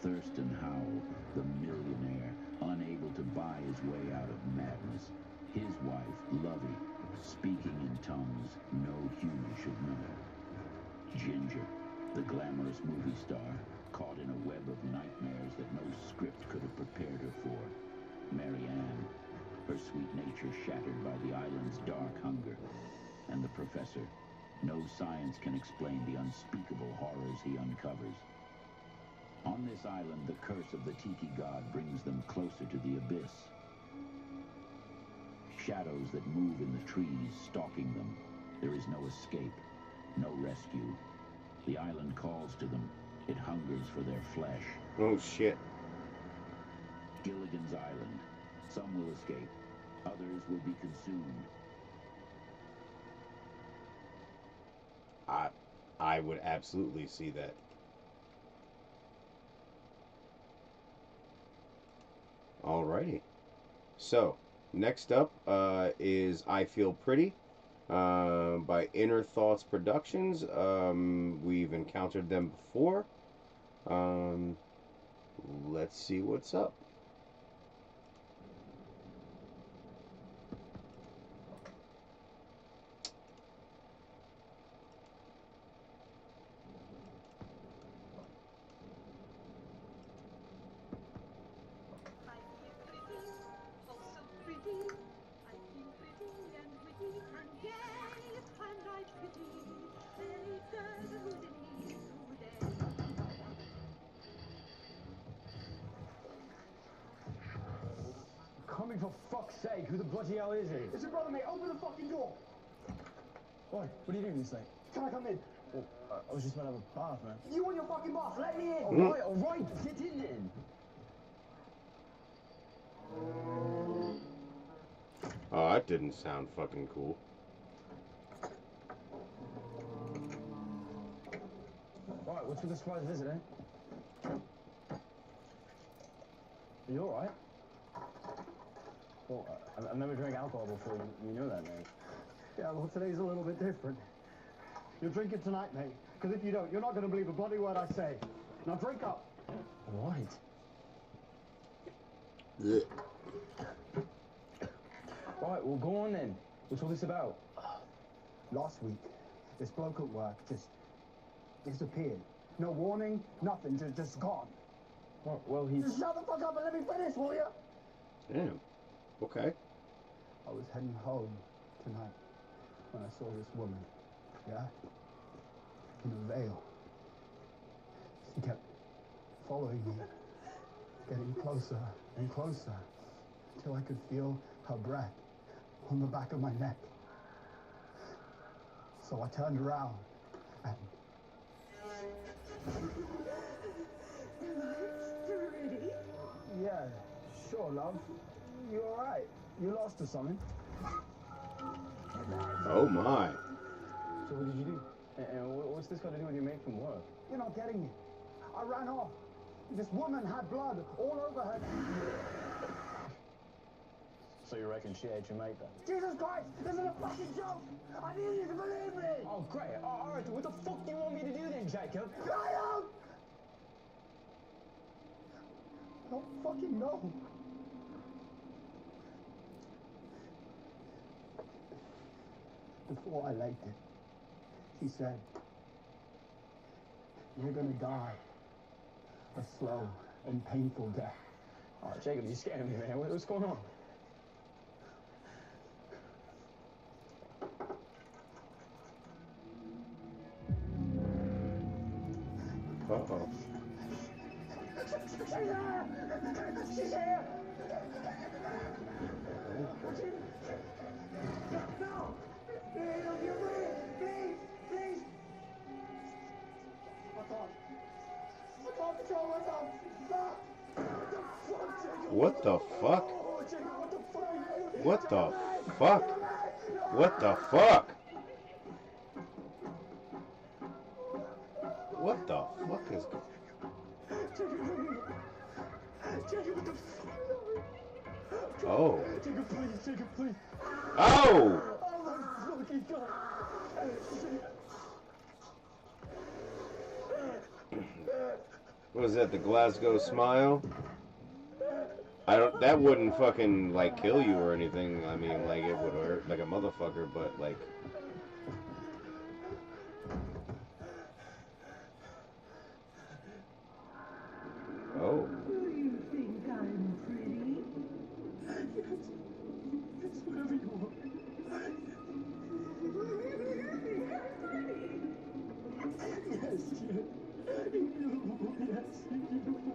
Thurston Howell, the millionaire, unable to buy his way out of madness. His wife, Lovey, speaking in tongues no human should know. Ginger, the glamorous movie star, caught in a web of nightmares that no script could have prepared her for. Marianne, her sweet nature shattered by the island's dark hunger. And the professor, no science can explain the unspeakable horrors he uncovers. On this island, the curse of the Tiki god brings them closer to the abyss. Shadows that move in the trees, stalking them. There is no escape, no rescue. The island calls to them. It hungers for their flesh. Oh, shit. Gilligan's Island. Some will escape. Others will be consumed. I would absolutely see that. Alrighty. So, next up is I Feel Pretty by Inner Thoughts Productions. We've encountered them before. Let's see what's up. Coming for fuck's sake, who the bloody hell is he? It's your brother, mate. Open the fucking door. Why? What are you doing this late? Can I come in? Well, I was just about to have a bath, man. You want your fucking bath? Let me in. All right, get in then. Oh, that didn't sound fucking cool. Right, what's with the surprise visit, eh? Are you alright? Well, I've never drank alcohol before, you know that, mate. Yeah, well, today's a little bit different. You'll drink it tonight, mate. Because if you don't, you're not going to believe a bloody word I say. Now drink up. Right. Right, well, go on then. What's all this about? Last week, this bloke at work just disappeared. No warning, nothing, just gone. Well, he's... Just shut the fuck up and let me finish, will you? Damn. Okay. I was heading home tonight when I saw this woman, yeah? In a veil. She kept following me, getting closer and closer, until I could feel her breath on the back of my neck. So I turned around and... Yeah, sure, love. You alright? You lost or something? Oh my. So what did you do? And what's this got to do with your mate from work? You're not getting it. I ran off. This woman had blood all over her. So you reckon she ate your mate then? Jesus Christ! This is a fucking joke! I need you to believe me! Oh, great. Alright, what the fuck do you want me to do then, Jacob? I don't fucking know. Before I liked it, she said, "You're gonna die a slow and painful death." Oh, Jacob, you're scaring me, man. What's going on? Uh-oh. She's here! She's here! No! Please, don't give me! Please! Please! I can't control myself! What the fuck? What the fuck? What the fuck? What the fuck is... Jacob, what the fuck? Oh. Jacob, please, Jacob, please. Oh! Oh my fucking god. What was that, the Glasgow Smile? I don't, that wouldn't fucking, like, kill you or anything. I mean, like, it would hurt like a motherfucker, but, like... Oh. Do you think I'm pretty? It's whatever you want. Yes, yes. You're beautiful, yes, you're beautiful.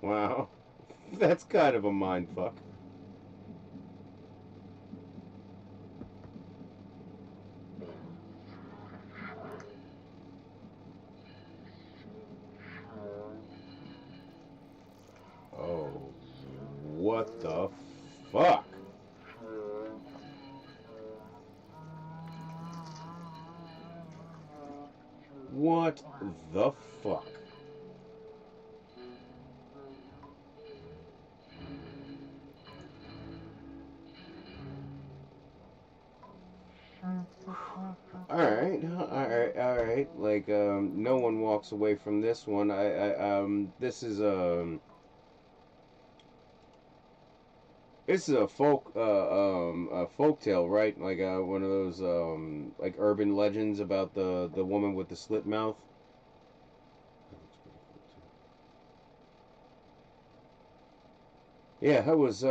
Wow. That's kind of a mind fuck. Oh, what the fuck? What the fuck? Alright. Like, no one walks away from this one. This is a folk tale, right? Like, one of those, like, urban legends about the woman with the slit mouth. Yeah, that was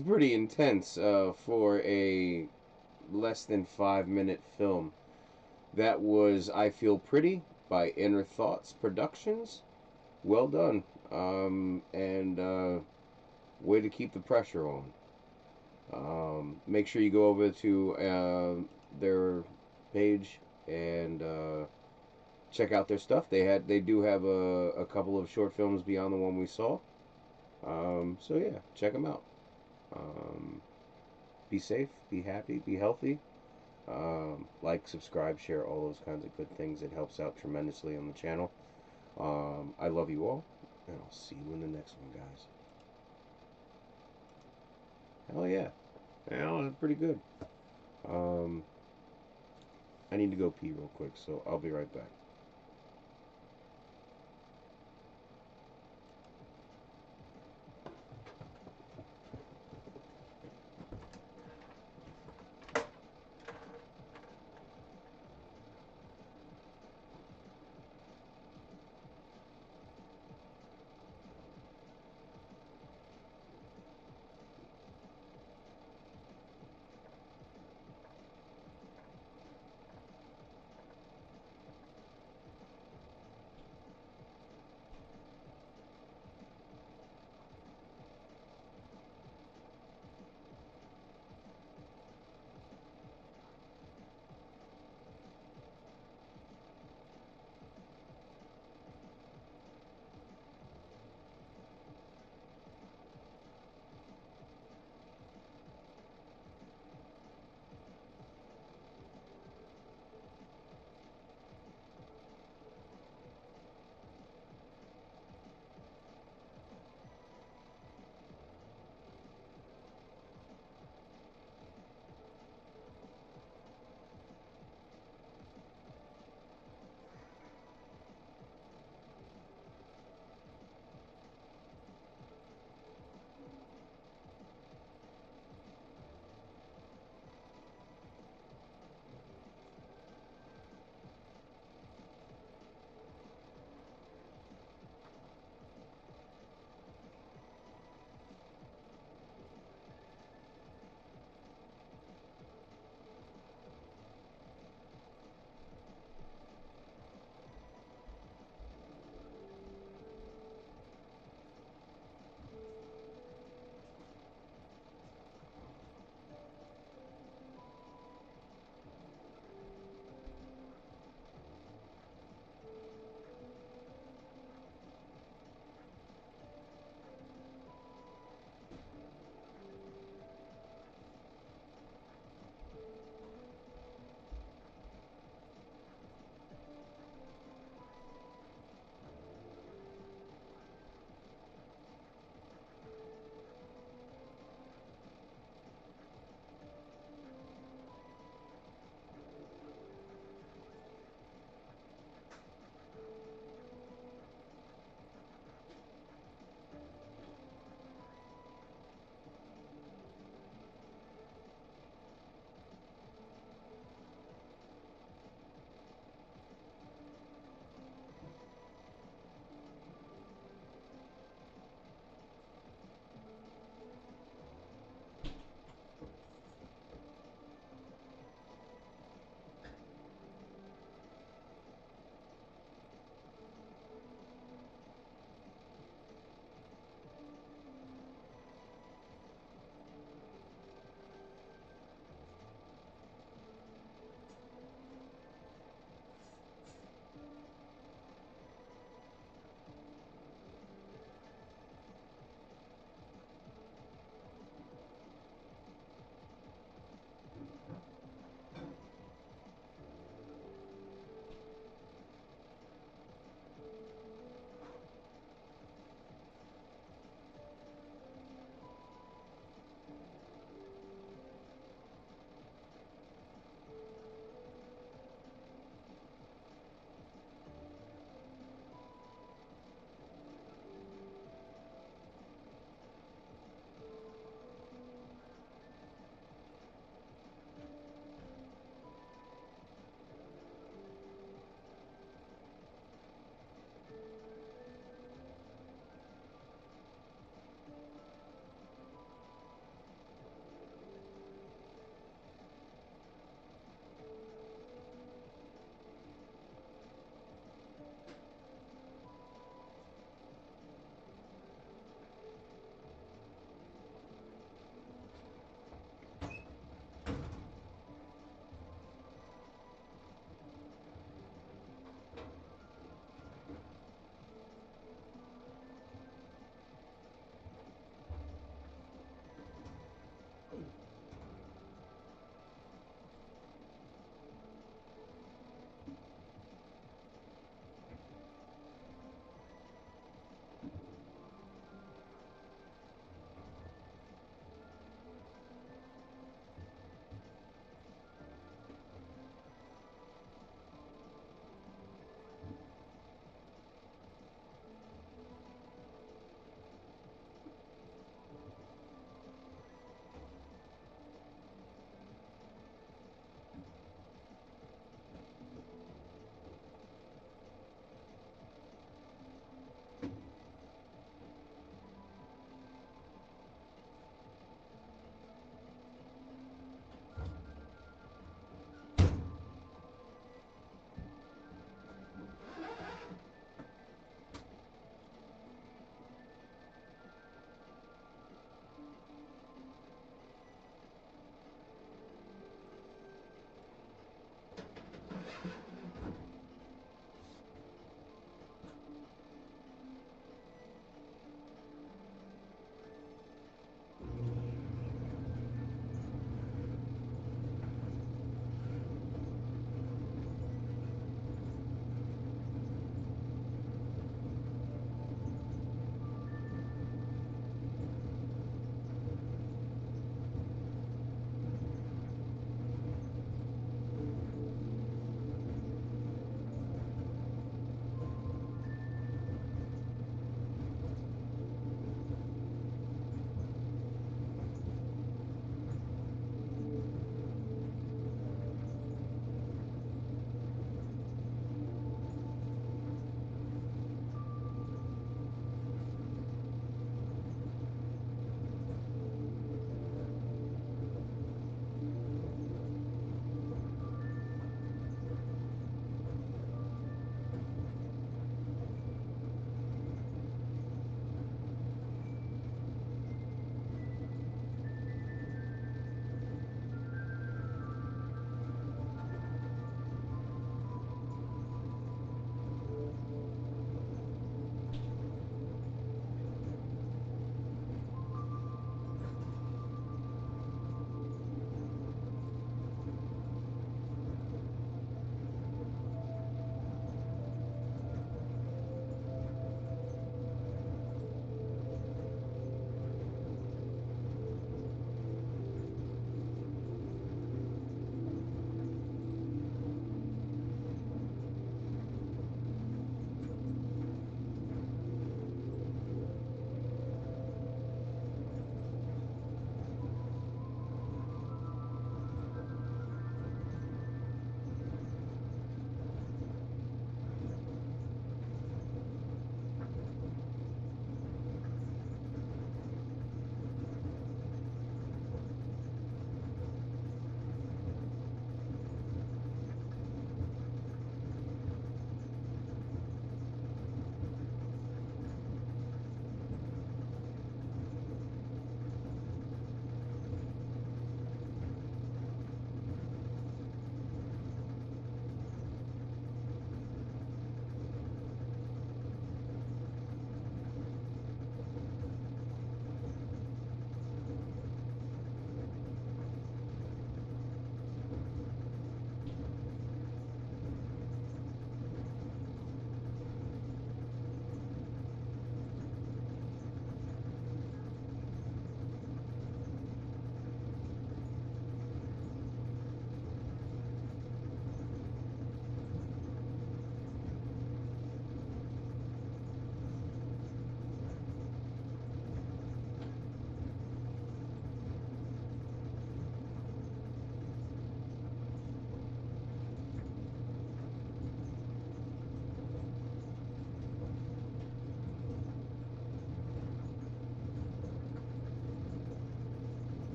pretty intense, for a less than 5-minute film. That was I Feel Pretty by Inner Thoughts Productions. Well done. And way to keep the pressure on. Make sure you go over to their page and check out their stuff. They do have a couple of short films beyond the one we saw. So yeah, check them out. Be safe, be happy, be healthy. Like, subscribe, share, all those kinds of good things. It helps out tremendously on the channel. I love you all, and I'll see you in the next one, guys. Hell yeah. Well, that's pretty good. I need to go pee real quick, so I'll be right back.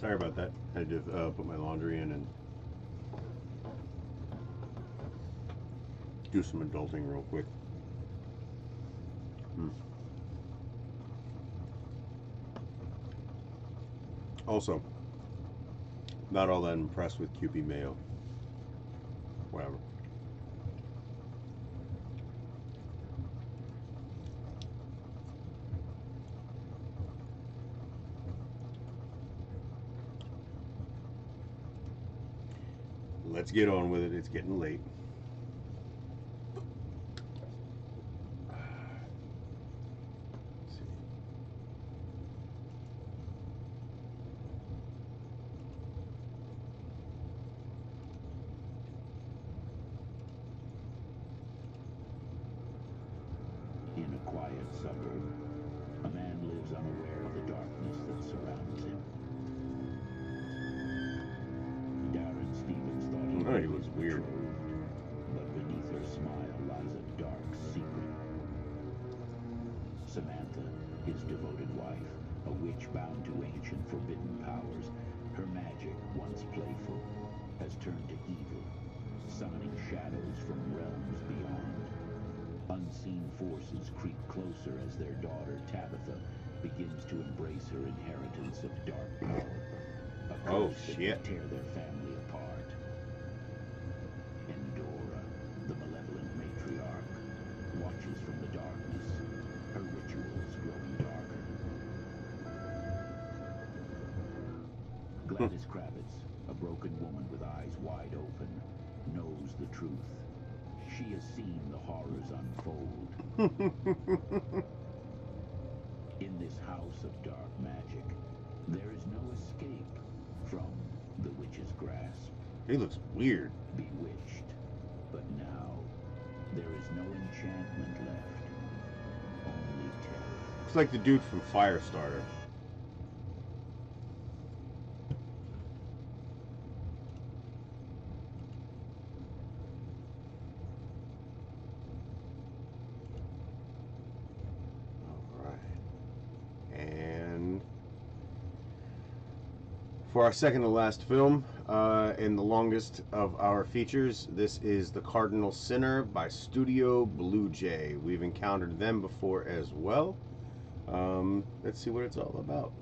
Sorry about that. I had to put my laundry in and do some adulting real quick. Also, not all that impressed with QP mayo. Whatever. Let's get on with it. It's getting late. In a quiet suburb, a man lives unaware of the darkness that surrounds him. Darren Stevens thought he was weird. betrothed, but beneath her smile lies a dark secret. Samantha, his devoted wife, a witch bound to ancient forbidden powers, her magic, once playful, has turned to evil, summoning shadows from realms beyond. Unseen forces creep closer as their daughter, Tabitha, begins to embrace her inheritance of dark power. A curse that could tear their family apart. And Dora, the malevolent matriarch, watches from the darkness, her rituals growing darker. Gladys Kravitz, a broken woman with eyes wide open, knows the truth. She has seen the horrors unfold. In this house of dark magic, there is no escape from the witch's grasp. He looks weird. Bewitched. But now, there is no enchantment left. Only terror. Looks like the dude from Firestarter. For our second to last film, and the longest of our features, this is The Cardinal Sinner by Studio Blue Jay. We've encountered them before as well. Let's see what it's all about.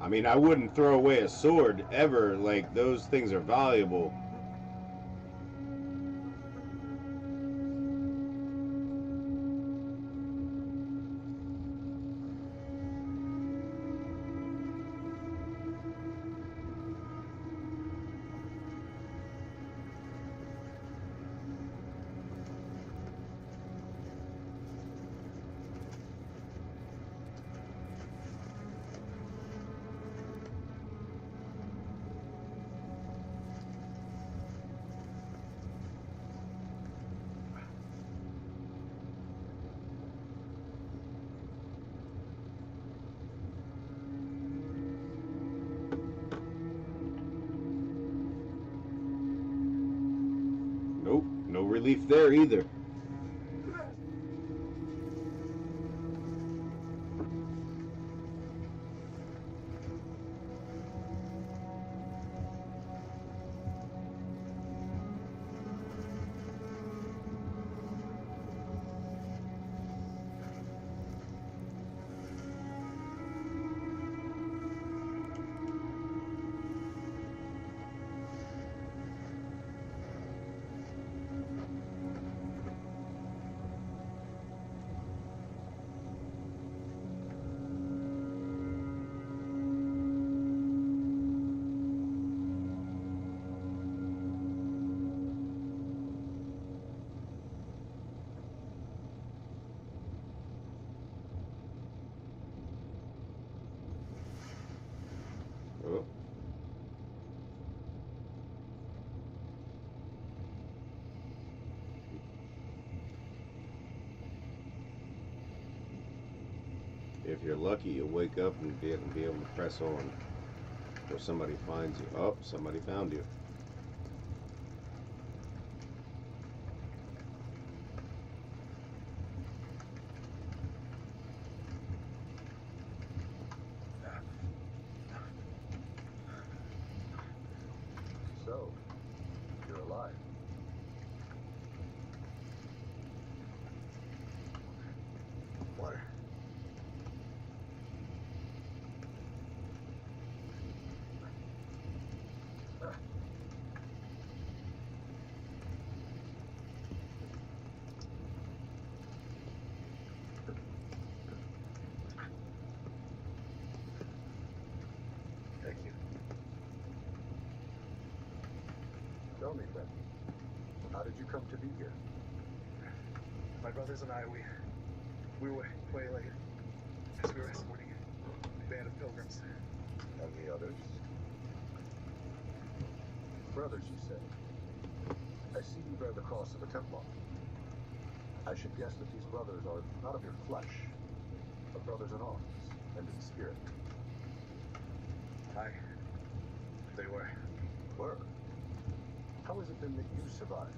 I mean, I wouldn't throw away a sword ever. Like, those things are valuable. Nope, no relief there either. Oh. If you're lucky, you'll wake up and be able to press on, or somebody finds you. Oh, somebody found you. So, you're alive. Water. Thank you. Tell me then, how did you come to be here? My brothers and I, we were waylaid as we were escorting a band of pilgrims. And the others? Brothers, you say? I see you bear the cross of a Templar. I should guess that these brothers are not of your flesh, but brothers in arms and in spirit. Aye, they were. Were? How is it then that you survived,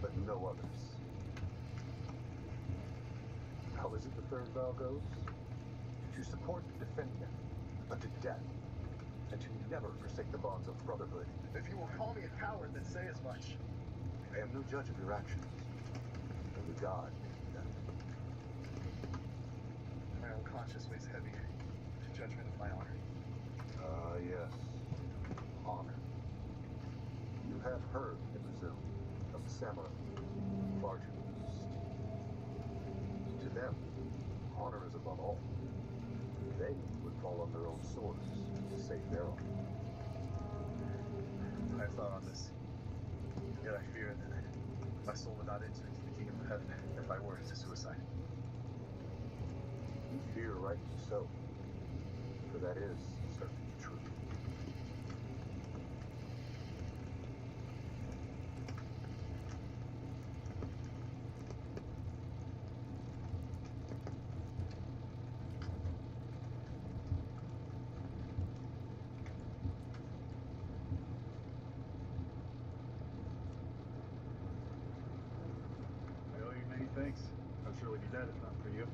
but no others? How is it the third vow goes? To support and defend them, unto death, and to never forsake the bonds of brotherhood. If you will call me a coward, then say as much. I am no judge of your actions. Only God may do that. My own conscience weighs heavy to judgment of my honor. Ah, yes. Honor. You have heard in Brazil of the samurai, far to the east. To them, honor is above all. They would fall on their own swords to save their own. I have thought on this, yet I fear that my soul would not enter into the kingdom of heaven if I were to suicide. You fear rightly so, for that is certainly true. I owe you many thanks. I'd surely be dead if not for you.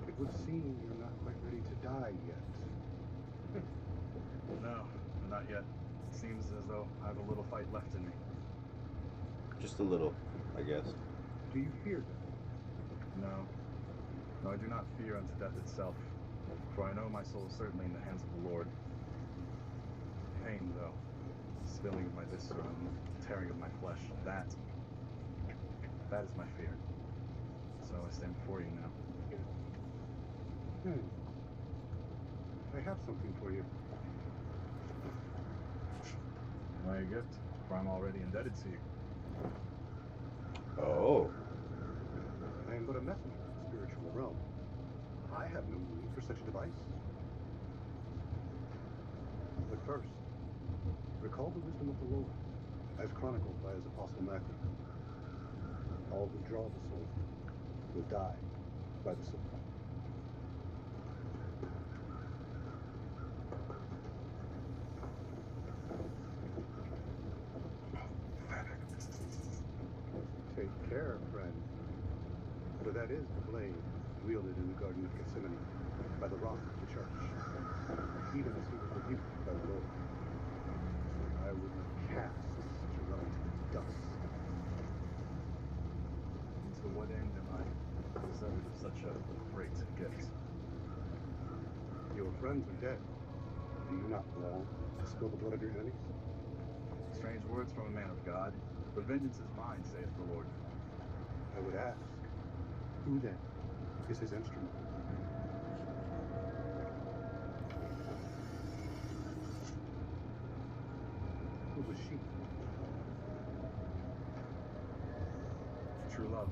It would seem you're not quite ready to die yet. No, not yet. It seems as though I have a little fight left in me. Just a little, I guess. Do you fear them? No, No, I do not fear unto death itself, for I know my soul is certainly in the hands of the Lord. Pain, though, spilling of my viscera and tearing of my flesh, that is my fear. So I stand before you now. I have something for you. My gift, for I'm already indebted to you. Oh. I am but a messenger of the spiritual realm. I have no need for such a device. But first, recall the wisdom of the Lord, as chronicled by his apostle Matthew. All who draw the sword will die by the sword. Take care, friend. For that is the blade wielded in the Garden of Gethsemane by the rock of the church, even as he was rebuked by the Lord. I would not cast such a relic into dust. And to what end am I deserved of such a great gift? Your friends are dead. Do you not long to spill the blood of your enemies? Strange words from a man of God, but vengeance is mine, saith the Lord. I would ask, who then is his instrument? Who was she? True love.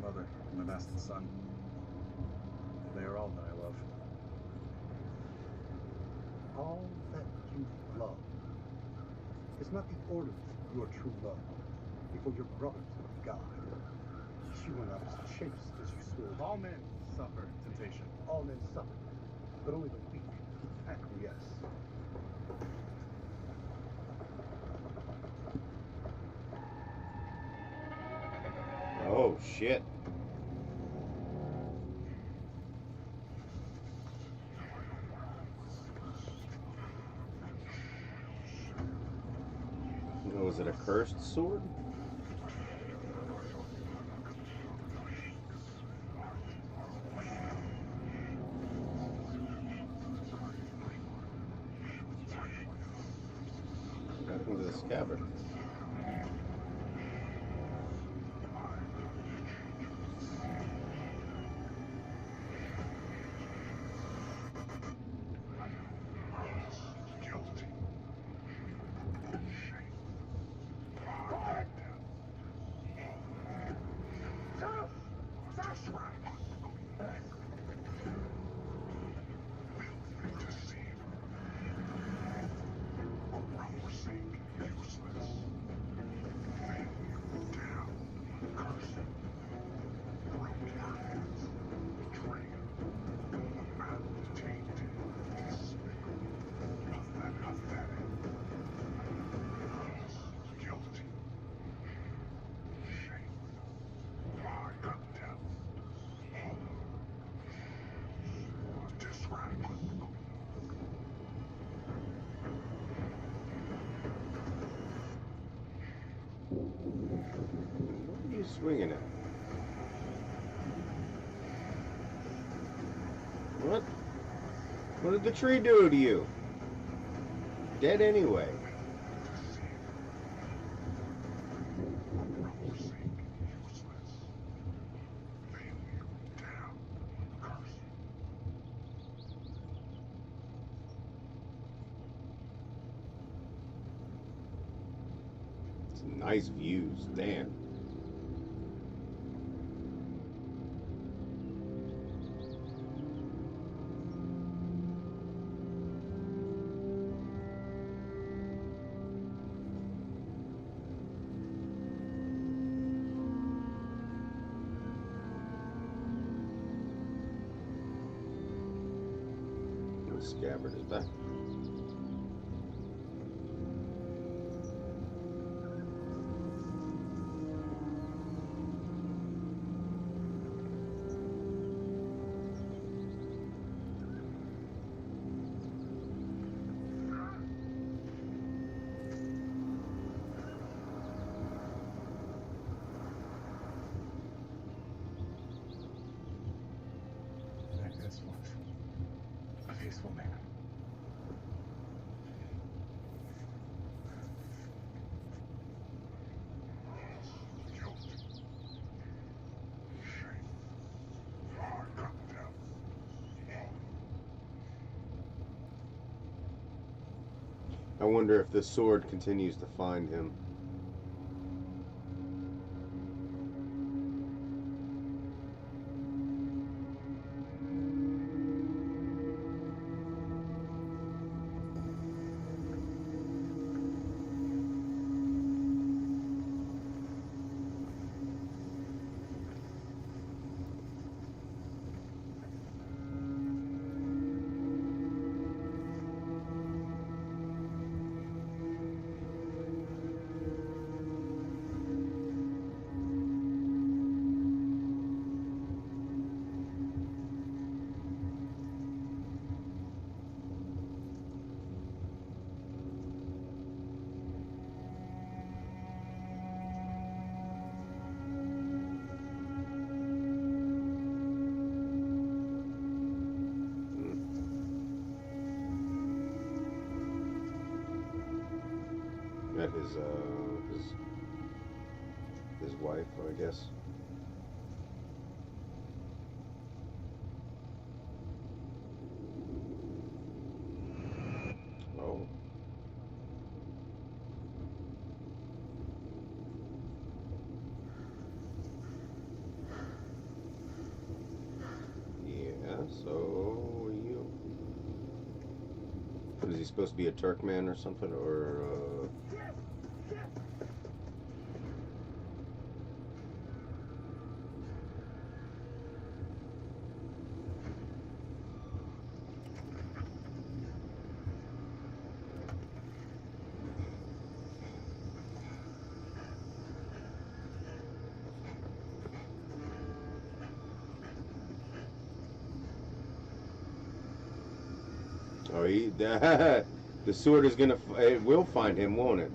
My mother, and my bastard son. They are all that I love. All that you love is not the order of your true love before your brothers of God. You are not as chaste as you swore. All men suffer temptation. All men suffer, but only the weak acquiesce. Oh, shit. Was it a cursed sword? Back into the scabbard. What are you swinging at? What? What did the tree do to you? Dead anyway. Nice views, damn. The scabbard is back. I wonder if the sword continues to find him. Met his wife, I guess. Oh. Yeah, so you... Is he supposed to be a Turkman or something, or oh, he the sword is gonna it will find him, won't it?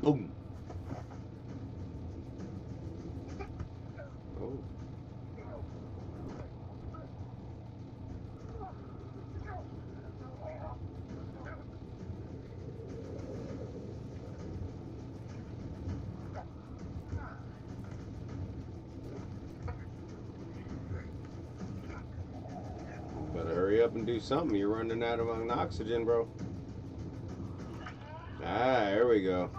Boom. Oh. Better hurry up and do something. You're running out of oxygen, bro. Ah, there we go.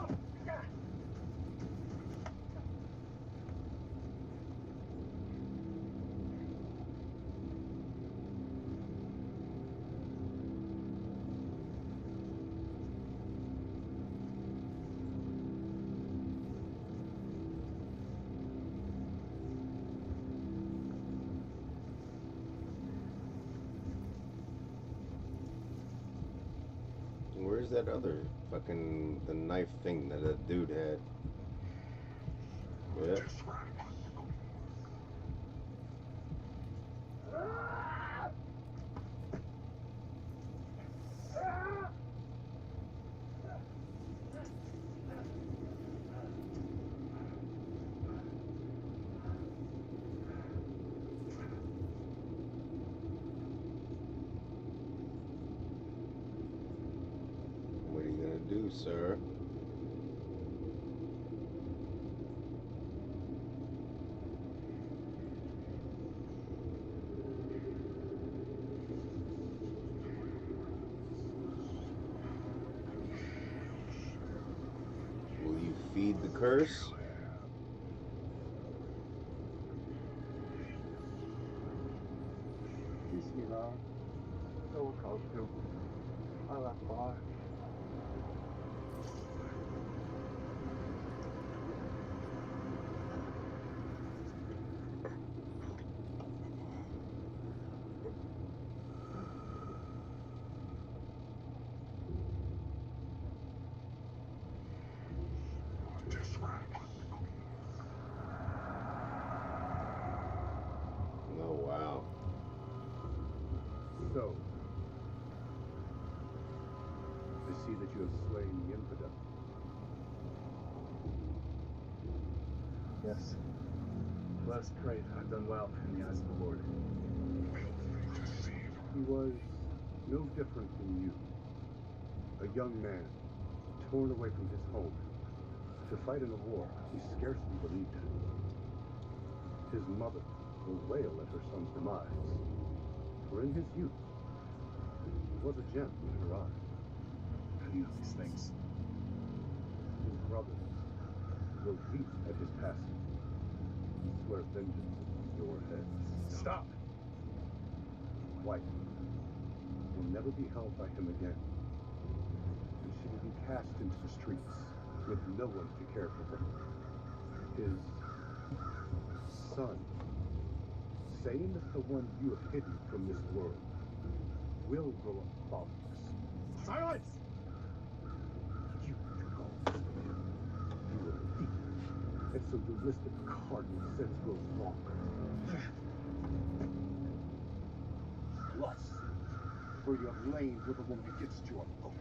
Where's that other fucking the knife thing that that dude had? Yeah. What are you gonna do, sir? Will you feed the curse? Bismillah. Tawakkaltu ala Allah. Oh wow. So, I see that you have slain the infidel. Yes. Let us pray that I've done well in the eyes of the Lord. He was no different from you. A young man, torn away from his home, to fight in a war he scarcely believed in. His mother will wail at her son's demise, for in his youth, he was a gem in her eye. How do you know these things? His brothers will weep at his passing, and swear vengeance upon your heads. Stop! Wife will never be held by him again, and she will be cast into the streets with no one to care for her. His son, same as the one you have hidden from this world, will grow up fatherless. Silence! You will eat, and so your list of cardinal sins grows longer. Plus, for you have lain with a woman against your oath.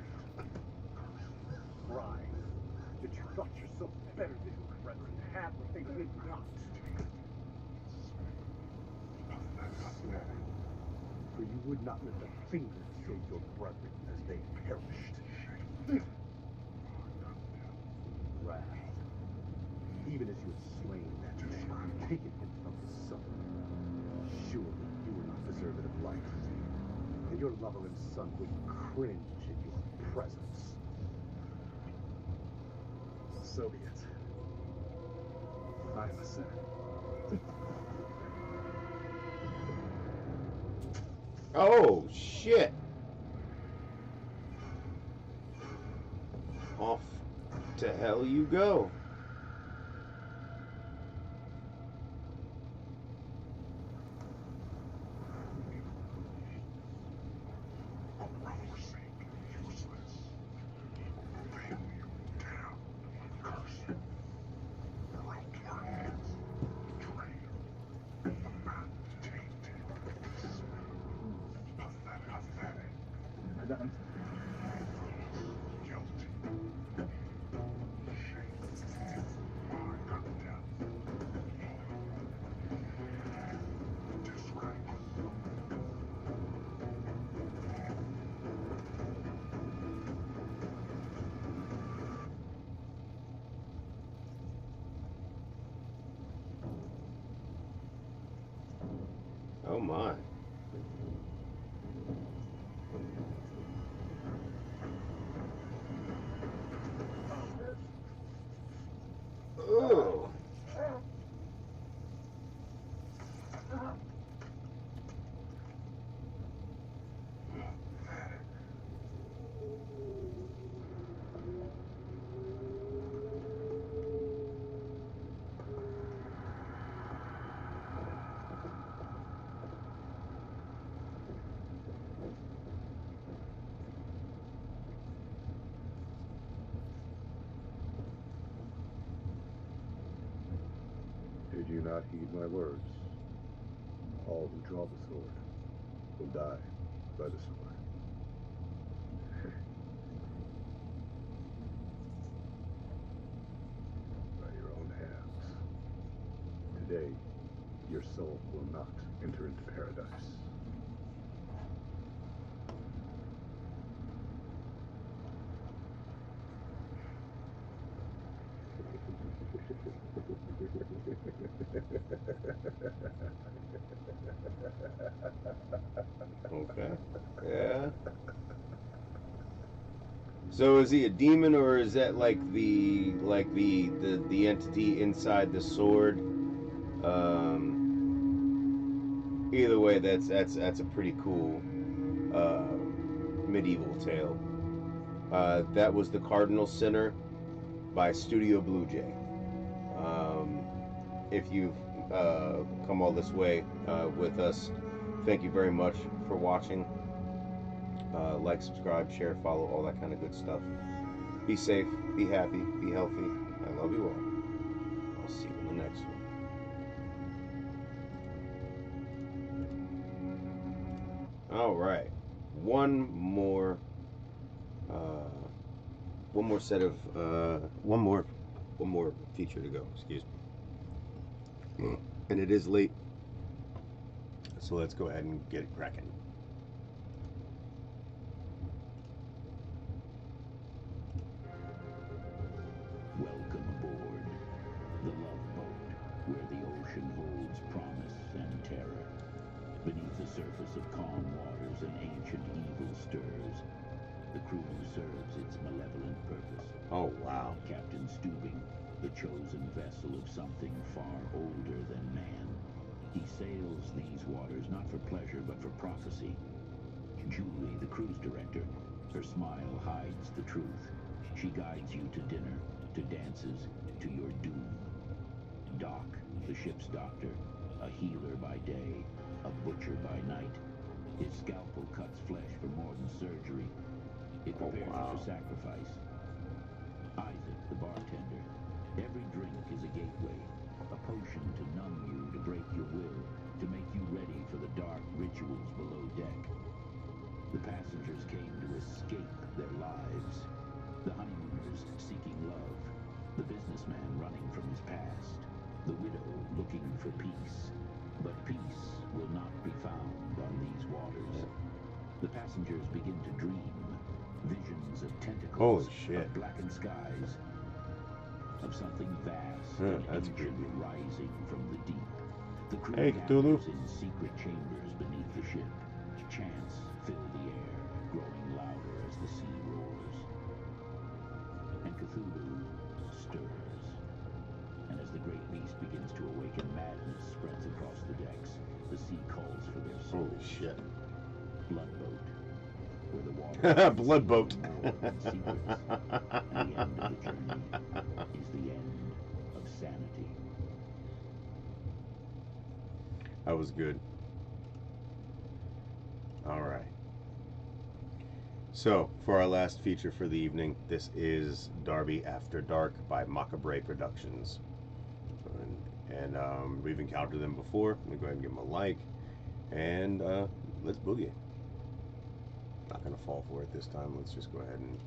Pride that you thought yourself better than your brethren, had what they did not. For you would not lift a finger to save your brethren as they perished. Wrath, even as you had slain that man, taken him from his son. Surely you were not deserving of life, and your lover and son would cringe at your presence. So be it. I am a sinner. Oh, shit. Off to hell you go. Oh my. Oh. Did you not heed my words? All who draw the sword will die by the sword. By your own hands. Today, your soul will not enter into paradise. Okay. Yeah. So is he a demon, or is that like the entity inside the sword? Either way, that's a pretty cool medieval tale. That was The Cardinal Sinner by Studio Blue Jay. If you've come all this way with us, thank you very much for watching. Like, subscribe, share, follow, all that kind of good stuff. Be safe, be happy, be healthy. I love you all. I'll see you in the next one. All right, one more feature to go. Excuse me. And it is late. So let's go ahead and get it cracking. Welcome aboard the Love Boat, where the ocean holds promise and terror. Beneath the surface of calm waters, an ancient evil stirs. The crew serves its malevolent purpose. Oh, wow. Captain Stubing, the chosen vessel of something far older than man. He sails these waters not for pleasure, but for prophecy. Julie, the cruise director, her smile hides the truth. She guides you to dinner, to dances, to your doom. Doc, the ship's doctor, a healer by day, a butcher by night. His scalpel cuts flesh for more than surgery. It prepares you for sacrifice. Isaac, the bartender, every drink is a gateway, a potion to numb you, to break your will, to make you ready for the dark rituals below deck. The passengers came to escape their lives. The honeymooners seeking love, the businessman running from his past, the widow looking for peace. But peace will not be found on these waters. The passengers begin to dream, visions of tentacles, of blackened skies, of something vast and ancient rising from the deep. The crew gathers in secret chambers beneath the ship. Chants fill the air, growing louder as the sea roars. And Cthulhu stirs. And as the great beast begins to awaken, madness spreads across the decks. The sea calls for their souls. Holy shit. Blood boat, where the water blood boat. secrets. And the end of the journey is the end of sanity. That was good. All right. So, for our last feature for the evening, this is Darby After Dark by Macabre Productions. And we've encountered them before. Let me go ahead and give them a like. And let's boogie. Not going to fall for it this time. Let's just go ahead and...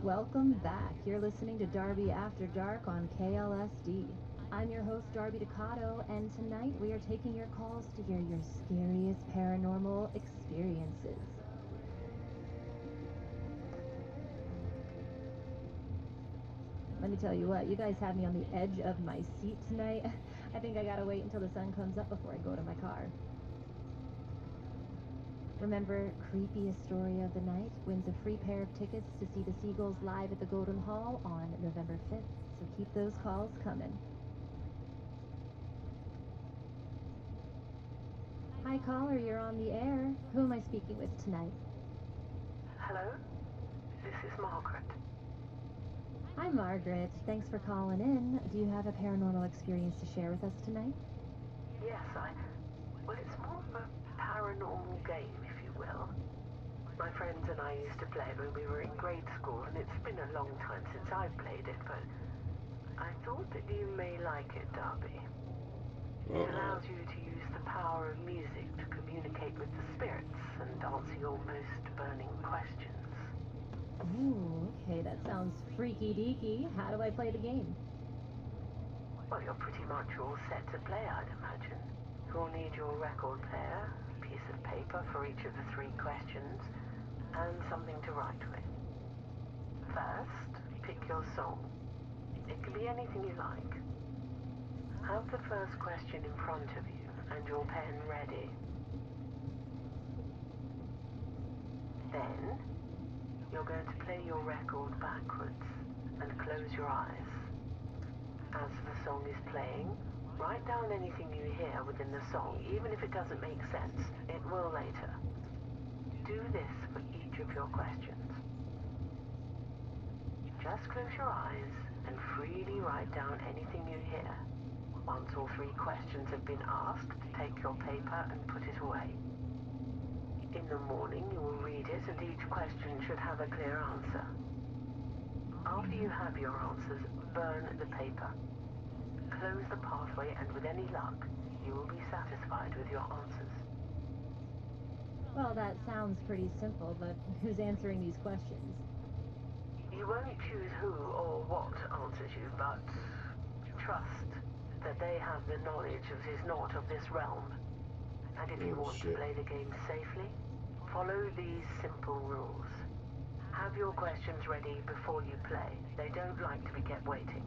Welcome back. You're listening to Darby After Dark on KLSD. I'm your host, Darby Ducato, and tonight we are taking your calls to hear your scariest paranormal experiences. Let me tell you what, you guys have me on the edge of my seat tonight. I think I gotta wait until the sun comes up before I go to my car. Remember, creepiest story of the night wins a free pair of tickets to see the Seagulls live at the Golden Hall on November 5th. So keep those calls coming. Hi, caller, you're on the air. Who am I speaking with tonight? Hello? This is Margaret. Hi, Margaret. Thanks for calling in. Do you have a paranormal experience to share with us tonight? Yes, well, it's more of a paranormal game, if you will. My friends and I used to play when we were in grade school, and it's been a long time since I've played it, but I thought that you may like it, Darby. It allows you to use the power of music to communicate with the spirits and answer your most burning questions. Ooh, okay, that sounds freaky-deaky. How do I play the game? Well, you're pretty much all set to play, I'd imagine. You'll need your record player, a piece of paper for each of the 3 questions, and something to write with. First, pick your song. It can be anything you like. Have the first question in front of you and your pen ready. Then, you're going to play your record backwards and close your eyes. As the song is playing, write down anything you hear within the song, even if it doesn't make sense. It will later. Do this for each of your questions. Just close your eyes and freely write down anything you hear. Once all 3 questions have been asked, take your paper and put it away. In the morning, you will read it, and each question should have a clear answer. After you have your answers, burn the paper. Close the pathway, and with any luck, you will be satisfied with your answers. Well, that sounds pretty simple, but who's answering these questions? You won't choose who or what answers you, but trust that they have the knowledge that is not of this realm. And if you want to play the game safely, follow these simple rules. Have your questions ready before you play. They don't like to be kept waiting.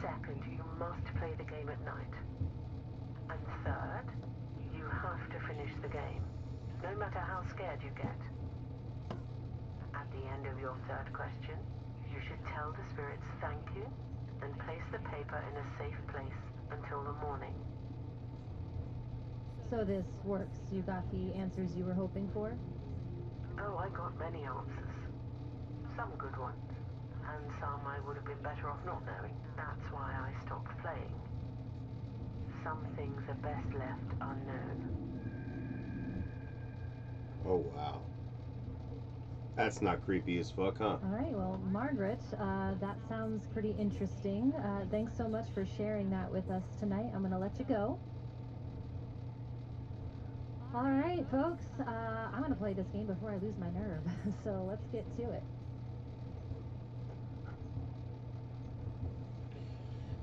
Second, you must play the game at night. And third, you have to finish the game, no matter how scared you get. At the end of your 3rd question, you should tell the spirits thank you and place the paper in a safe place until the morning. So this works. You got the answers you were hoping for? Oh, I got many answers. Some good ones, and some I would have been better off not knowing. That's why I stopped playing. Some things are best left unknown. Oh, wow. That's not creepy as fuck, huh? All right, well, Margaret, that sounds pretty interesting. Thanks so much for sharing that with us tonight. I'm going to let you go. All right, folks, I'm going to play this game before I lose my nerve, so let's get to it.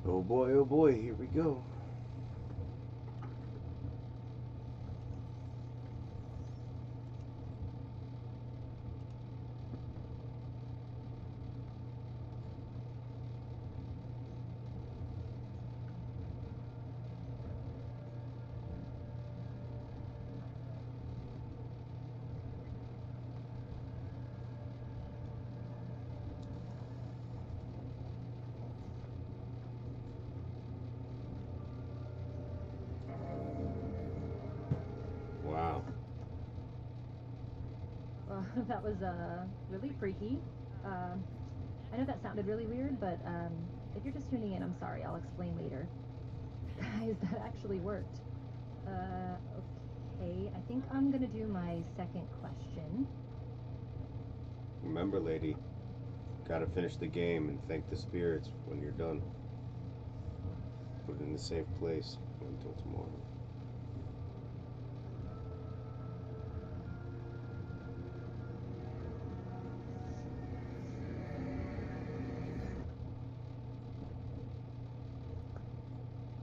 Oh boy, here we go. Wow. Well, that was really freaky. I know that sounded really weird, but if you're just tuning in, I'm sorry. I'll explain later. Guys, that actually worked. Okay, I think I'm going to do my 2nd question. Remember, lady, gotta finish the game and thank the spirits when you're done. Put it in a safe place until tomorrow.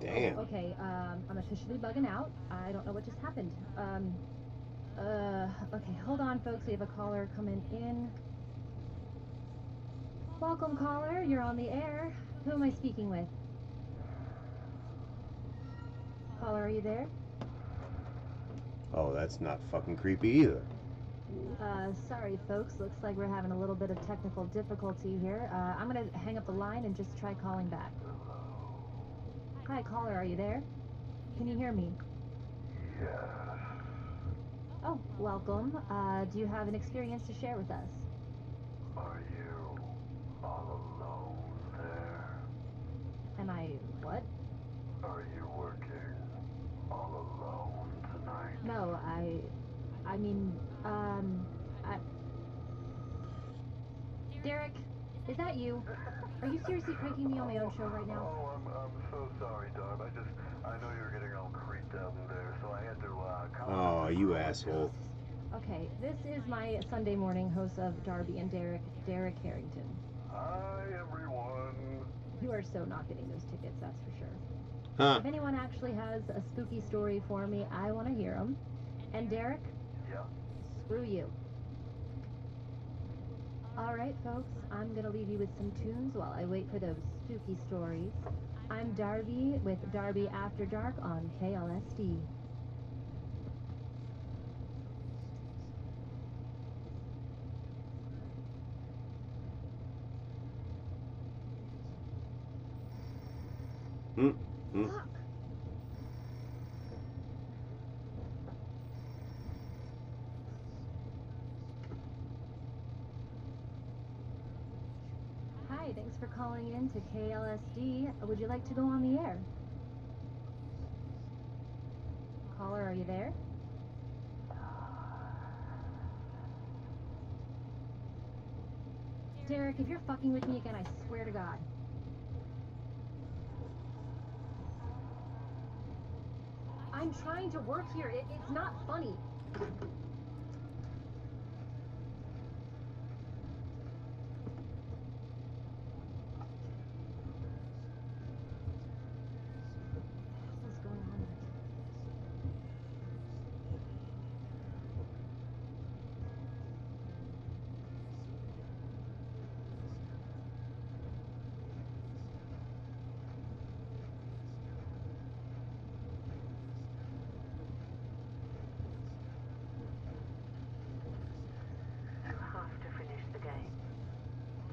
Damn. Oh, okay, I'm officially bugging out. I don't know what just happened. Okay, hold on, folks. We have a caller coming in. Welcome, caller. You're on the air. Who am I speaking with? Caller, are you there? Oh, that's not fucking creepy either. Sorry, folks. Looks like we're having a little bit of technical difficulty here. I'm gonna hang up the line and just try calling back. Hi, caller, are you there? Can you hear me? Yes. Oh, welcome. Do you have an experience to share with us? Are you all alone there? Am I what? Are you working all alone tonight? No, I mean, Derek, is that you? Are you seriously pranking me on my own show right now? Oh, I'm so sorry, Darb. I know you're getting all creeped out in there, so I had to, Oh, you asshole. Okay, this is my Sunday morning host of Darby and Derek, Derek Harrington. Hi, everyone. You are so not getting those tickets, that's for sure. Huh. If anyone actually has a spooky story for me, I want to hear them. And Derek? Yeah? Screw you. All right, folks, I'm going to leave you with some tunes while I wait for those spooky stories. I'm Darby with Darby After Dark on KLSD. Fuck. Hi, thanks for calling in to KLSD. Would you like to go on the air? Caller, are you there? Derek, if you're fucking with me again, I swear to God. I'm trying to work here. It's not funny. What is going on? You have to finish the game.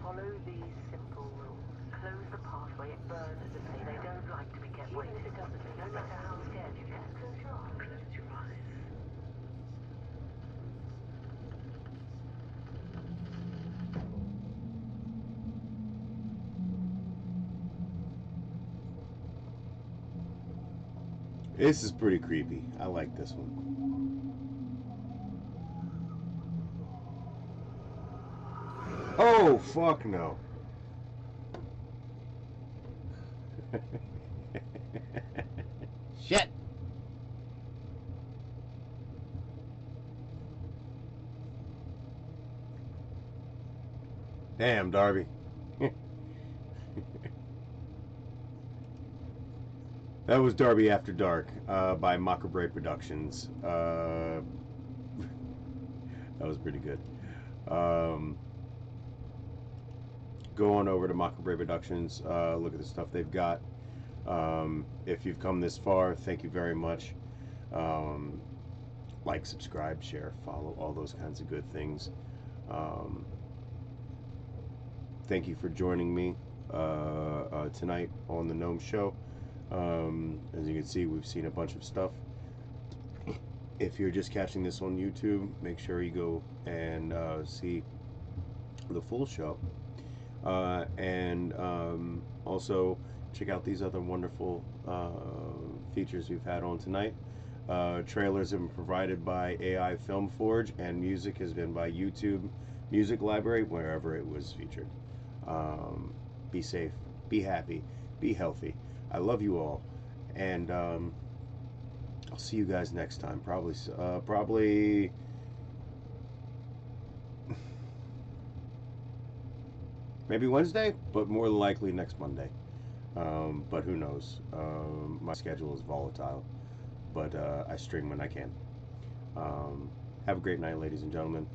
Follow these simple rules. Close the pathway, it burns and they don't like to be kept waiting. Even if it doesn't, no matter how scared you get, close your eyes. Close your eyes. This is pretty creepy. I like this one. Oh, fuck no. Shit. Damn, Darby. That was Darby After Dark by Macabre Productions. That was pretty good. Go on over to Macabre Productions. Look at the stuff they've got. If you've come this far, thank you very much. Like, subscribe, share, follow, all those kinds of good things. Thank you for joining me tonight on the Gnome Show. As you can see, we've seen a bunch of stuff. If you're just catching this on YouTube, make sure you go and see the full show. And also check out these other wonderful features we've had on tonight. Trailers have been provided by AI Film Forge, and music has been by YouTube Music Library, wherever it was featured. Be safe, be happy, be healthy. I love you all, and I'll see you guys next time. Probably maybe Wednesday, but more than likely next Monday. But who knows? My schedule is volatile, but I stream when I can. Have a great night, ladies and gentlemen.